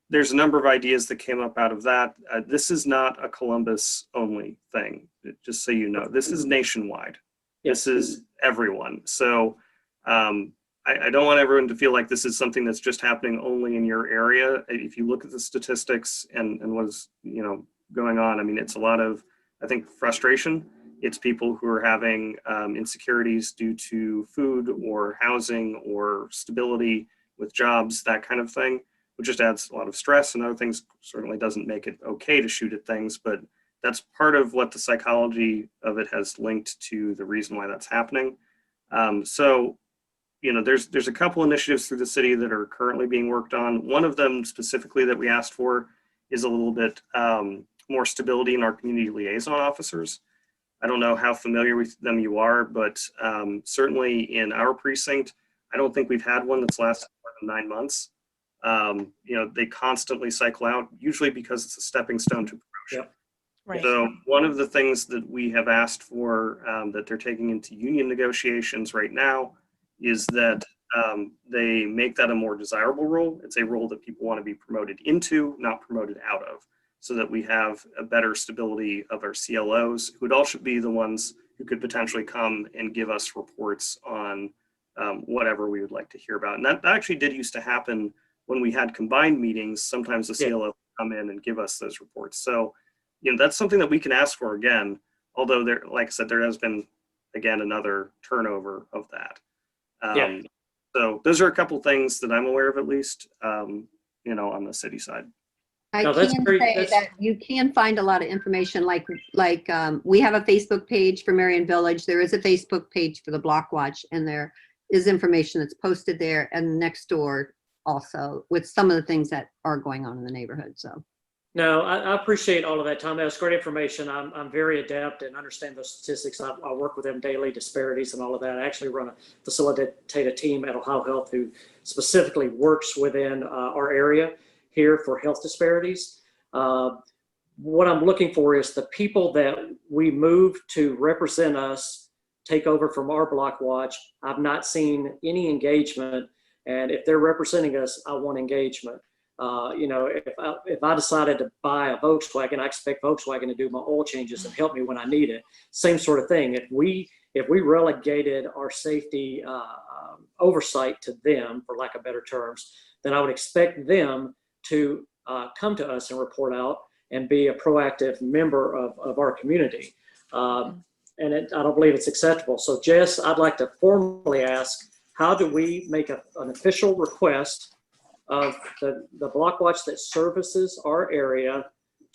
There's a number of ideas that came up out of that. This is not a Columbus only thing, just so you know. This is nationwide. Yes. This is everyone. So I don't want everyone to feel like this is something that's just happening only in your area. If you look at the statistics and what's going on, I mean, it's a lot of, I think, frustration. It's people who are having insecurities due to food or housing or stability with jobs, that kind of thing, which just adds a lot of stress, and other things certainly doesn't make it okay to shoot at things, but that's part of what the psychology of it has linked to the reason why that's happening. So, there's a couple initiatives through the city that are currently being worked on. One of them specifically that we asked for is a little bit more stability in our community liaison officers. I don't know how familiar with them you are, but certainly in our precinct, I don't think we've had one that's lasted more than 9 months. They constantly cycle out, usually because it's a stepping stone to promotion. Yep. Right. So one of the things that we have asked for that they're taking into union negotiations right now is that they make that a more desirable role. It's a role that people want to be promoted into, not promoted out of, so that we have a better stability of our CLOs, who would also be the ones who could potentially come and give us reports on whatever we would like to hear about. And that actually did used to happen when we had combined meetings. Sometimes the CLO would come in and give us those reports. So, that's something that we can ask for again, although there, like I said, there has been, again, another turnover of that. So those are a couple things that I'm aware of, at least, on the city side. I No, that's can great. say that you can find a lot of information, like we have a Facebook page for Merion Village. There is a Facebook page for the Block Watch, and there is information that's posted there, and next door also with some of the things that are going on in the neighborhood. So. No, I appreciate all of that, Tom. That's great information. I'm very adept and understand those statistics. I work with them daily, disparities and all of that. I actually run a facilitated team at Ohio Health who specifically works within our area here for health disparities. What I'm looking for is the people that we move to represent us, take over from our Block Watch. I've not seen any engagement, and if they're representing us, I want engagement. If I decided to buy a Volkswagen, I expect Volkswagen to do my oil changes and help me when I need it. Same sort of thing. If we relegated our safety oversight to them, for lack of better terms, then I would expect them to come to us and report out and be a proactive member of our community. I don't believe it's acceptable. So Jess, I'd like to formally ask, how do we make an official request of the Block Watch that services our area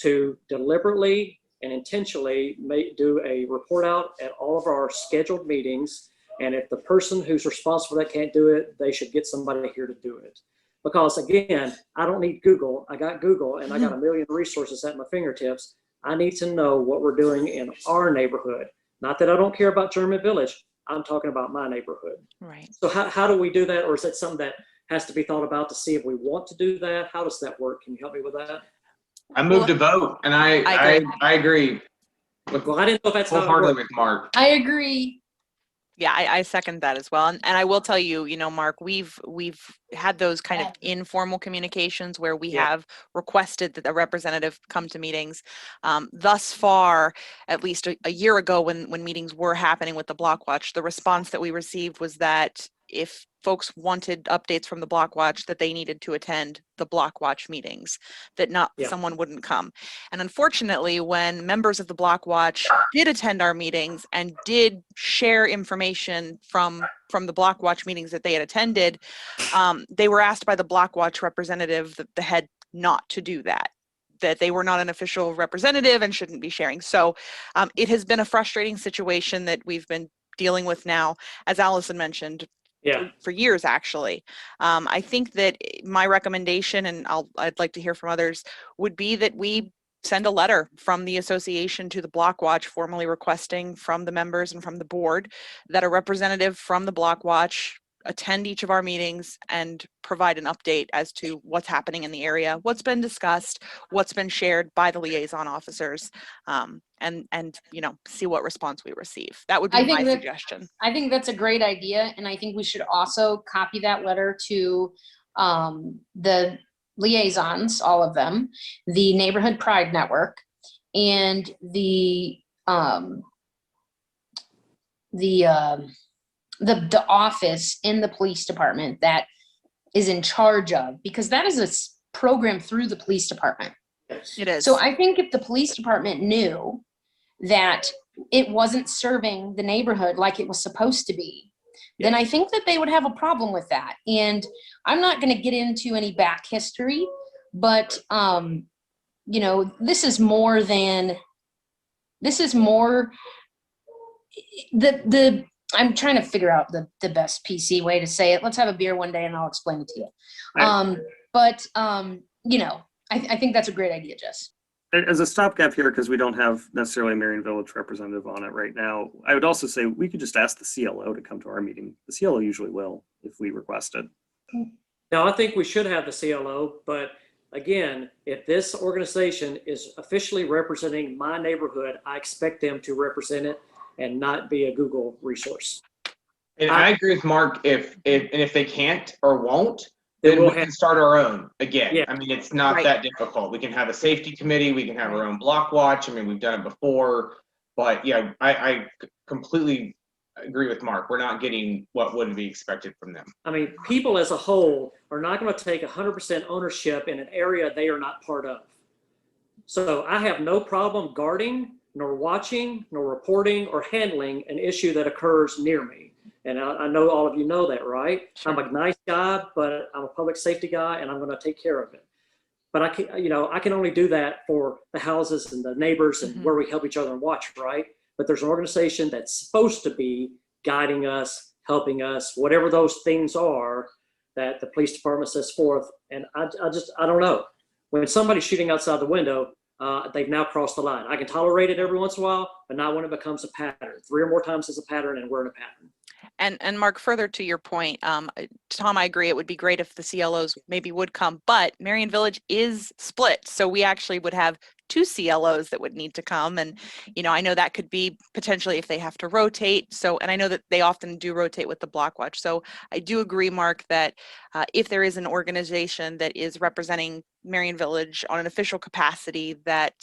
to deliberately and intentionally do a report out at all of our scheduled meetings? And if the person who's responsible for that can't do it, they should get somebody here to do it. Because again, I don't need Google. I got Google and I got a million resources at my fingertips. I need to know what we're doing in our neighborhood. Not that I don't care about German Village. I'm talking about my neighborhood. Right. So how do we do that? Or is that something that has to be thought about to see if we want to do that? How does that work? Can you help me with that? I moved to vote, and I agree. Well, I didn't know if that's how it Wholeheartedly worked. with Mark. I agree. Yeah, I second that as well. And I will tell you, Mark, we've had those kind of informal communications where we have requested that a representative come to meetings. Thus far, at least a year ago when meetings were happening with the Block Watch, the response that we received was that if folks wanted updates from the Block Watch, that they needed to attend the Block Watch meetings, that not Yeah. someone wouldn't come. And unfortunately, when members of the Block Watch did attend our meetings and did share information from the Block Watch meetings that they had attended, they were asked by the Block Watch representative, the head, not to do that, that they were not an official representative and shouldn't be sharing. So it has been a frustrating situation that we've been dealing with now, as Allison mentioned, Yeah. for years, actually. I think that my recommendation, and I'd like to hear from others, would be that we send a letter from the association to the Block Watch formally requesting from the members and from the board that a representative from the Block Watch attend each of our meetings and provide an update as to what's happening in the area, what's been discussed, what's been shared by the liaison officers, and see what response we receive. That would be my suggestion. I think that's a great idea, and I think we should also copy that letter to the liaisons, all of them, the Neighborhood Pride Network, and the office in the police department that is in charge of, because that is a program through the police department. It is. So I think if the police department knew that it wasn't serving the neighborhood like it was supposed to be, then I think that they would have a problem with that. And I'm not going to get into any back history, but this is more I'm trying to figure out the best PC way to say it. Let's have a beer one day and I'll explain it to you. I think that's a great idea, Jess. As a stopgap here, because we don't have necessarily a Merion Village representative on it right now, I would also say we could just ask the CLO to come to our meeting. The CLO usually will if we request it. Now, I think we should have the CLO, but again, if this organization is officially representing my neighborhood, I expect them to represent it and not be a Google resource. And I agree with Mark. If they can't or won't, then we can start our own again. Yeah. I mean, it's not that difficult. We can have a safety committee. We can have our own Block Watch. I mean, we've done it before. But yeah, I completely agree with Mark. We're not getting what would be expected from them. I mean, people as a whole are not going to take 100% ownership in an area they are not part of. So I have no problem guarding, nor watching, nor reporting, or handling an issue that occurs near me. And I know all of you know that, right? Sure. I'm a nice guy, but I'm a public safety guy, and I'm going to take care of it. But I can only do that for the houses and the neighbors and where we help each other and watch, right? But there's an organization that's supposed to be guiding us, helping us, whatever those things are that the police department says forth. And I don't know. When somebody's shooting outside the window, they've now crossed the line. I can tolerate it every once in a while, but not when it becomes a pattern. 3 or more times is a pattern, and we're in a pattern. And Mark, further to your point, Tom, I agree. It would be great if the CLOs maybe would come, but Merion Village is split. So we actually would have 2 CLOs that would need to come. And, I know that could be potentially if they have to rotate. So, and I know that they often do rotate with the Block Watch. So I do agree, Mark, that if there is an organization that is representing Merion Village on an official capacity, that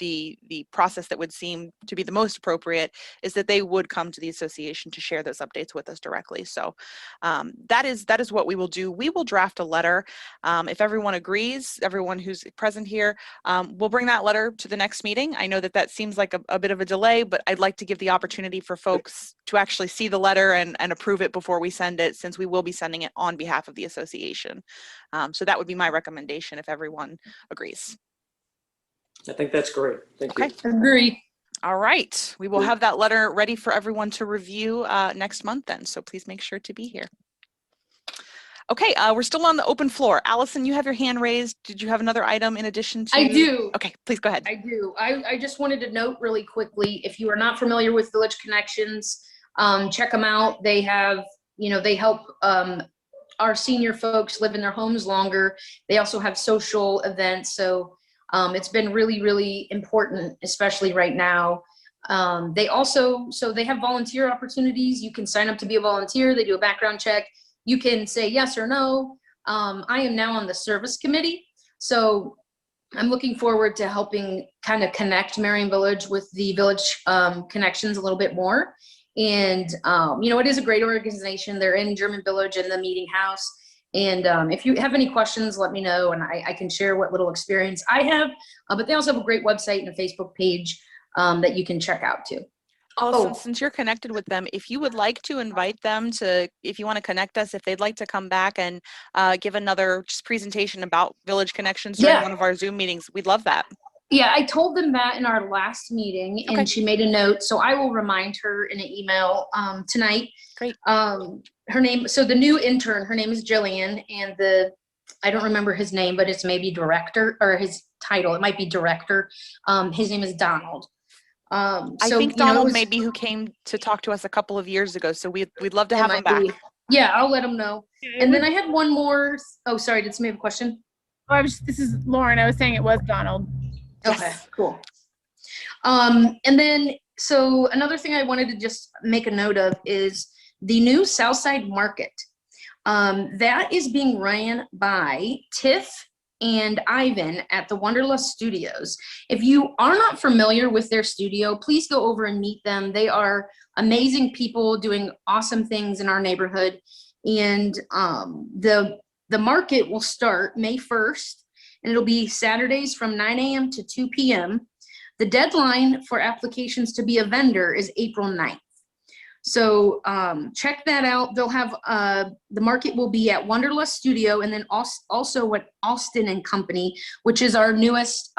the process that would seem to be the most appropriate is that they would come to the association to share those updates with us directly. So that is what we will do. We will draft a letter. If everyone agrees, everyone who's present here, we'll bring that letter to the next meeting. I know that seems like a bit of a delay, but I'd like to give the opportunity for folks to actually see the letter and approve it before we send it, since we will be sending it on behalf of the association. So that would be my recommendation if everyone agrees. I think that's great. Thank you. Agree. All right. We will have that letter ready for everyone to review next month then. So please make sure to be here. Okay, we're still on the open floor. Allison, you have your hand raised. Did you have another item in addition to? I do. Okay, please go ahead. I do. I just wanted to note really quickly, if you are not familiar with Village Connections, check them out. They have, they help our senior folks live in their homes longer. They also have social events. So it's been really, really important, especially right now. They have volunteer opportunities. You can sign up to be a volunteer. They do a background check. You can say yes or no. I am now on the service committee. So I'm looking forward to helping kind of connect Merion Village with the Village Connections a little bit more. And, you know, it is a great organization. They're in German Village in the meeting house. And if you have any questions, let me know, and I can share what little experience I have. But they also have a great website and a Facebook page that you can check out too. Awesome. Since you're connected with them, if you would like to invite them to, if you want to connect us, if they'd like to come back and give another just presentation about Village Connections during one of our Zoom meetings, we'd love that. Yeah, I told them that in our last meeting, and she made a note, so I will remind her in an email tonight. Great. Her name, so the new intern, her name is Jillian, and I don't remember his name, but it's maybe director, or his title, it might be director. His name is Donald. I think Donald may be who came to talk to us a couple of years ago, so we'd love to have him back. Yeah, I'll let him know. And then I had one more. Oh, sorry, did somebody have a question? Oh, this is Lauren. I was saying it was Donald. Okay, cool. And then, so another thing I wanted to just make a note of is the new Southside Market. That is being ran by Tiff and Ivan at the Wanderlust Studios. If you are not familiar with their studio, please go over and meet them. They are amazing people doing awesome things in our neighborhood. And the market will start May 1st, and it'll be Saturdays from 9 a.m. to 2 p.m. The deadline for applications to be a vendor is April 9th. So check that out. They'll have, the market will be at Wanderlust Studio, and then also at Austin and Company, which is our newest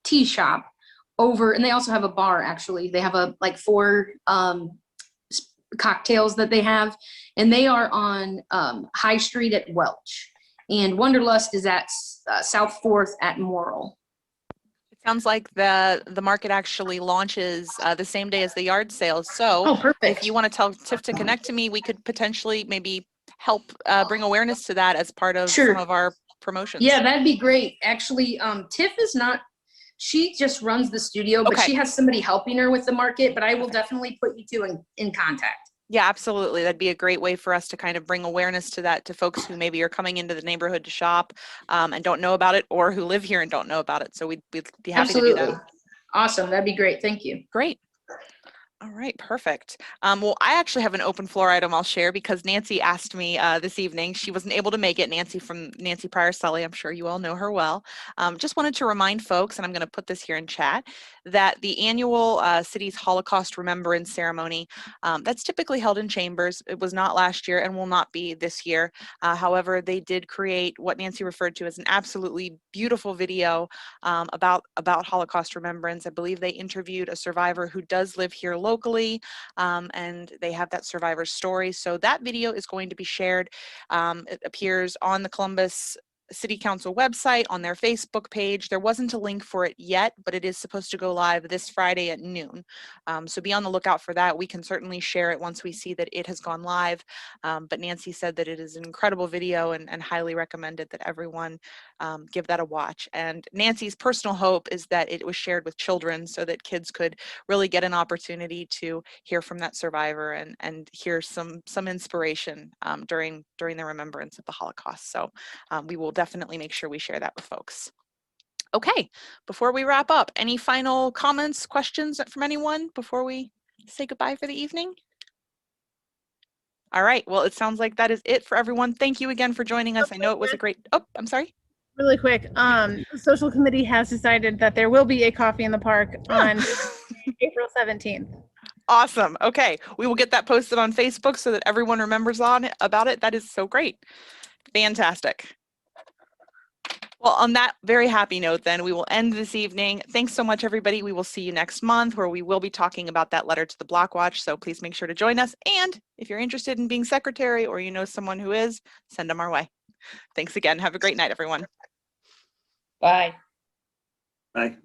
tea shop over, and they also have a bar, actually. They have like 4 cocktails that they have, and they are on High Street at Welch. And Wanderlust is at South 4th at Morrill. It sounds like the market actually launches the same day as the yard sales. So if you want to tell Tiff to connect to me, we could potentially maybe help bring awareness to that as part of some of our promotions. Yeah, that'd be great. Actually, Tiff is not, she just runs the studio, but she has somebody helping her with the market, but I will definitely put you two in contact. Yeah, absolutely. That'd be a great way for us to kind of bring awareness to that to folks who maybe are coming into the neighborhood to shop and don't know about it, or who live here and don't know about it. So we'd be happy to do that. Awesome. That'd be great. Thank you. Great. All right, perfect. Well, I actually have an open floor item I'll share because Nancy asked me this evening. She wasn't able to make it. Nancy Pryor Sully, I'm sure you all know her well. Just wanted to remind folks, and I'm going to put this here in chat, that the annual city's Holocaust Remembrance Ceremony, that's typically held in chambers. It was not last year and will not be this year. However, they did create what Nancy referred to as an absolutely beautiful video about Holocaust remembrance. I believe they interviewed a survivor who does live here locally, and they have that survivor's story. So that video is going to be shared. It appears on the Columbus City Council website, on their Facebook page. There wasn't a link for it yet, but it is supposed to go live this Friday at noon. So be on the lookout for that. We can certainly share it once we see that it has gone live. But Nancy said that it is an incredible video and highly recommended that everyone give that a watch. And Nancy's personal hope is that it was shared with children so that kids could really get an opportunity to hear from that survivor and hear some inspiration during the remembrance of the Holocaust. So we will definitely make sure we share that with folks. Okay, before we wrap up, any final comments, questions from anyone before we say goodbye for the evening? All right, well, it sounds like that is it for everyone. Thank you again for joining us. I know it was a great, oh, I'm sorry. Really quick, the social committee has decided that there will be a coffee in the park on April 17th. Awesome. Okay, we will get that posted on Facebook so that everyone remembers about it. That is so great. Fantastic. Well, on that very happy note, then, we will end this evening. Thanks so much, everybody. We will see you next month, where we will be talking about that letter to the Block Watch. So please make sure to join us. And if you're interested in being secretary, or you know someone who is, send them our way. Thanks again. Have a great night, everyone. Bye. Bye.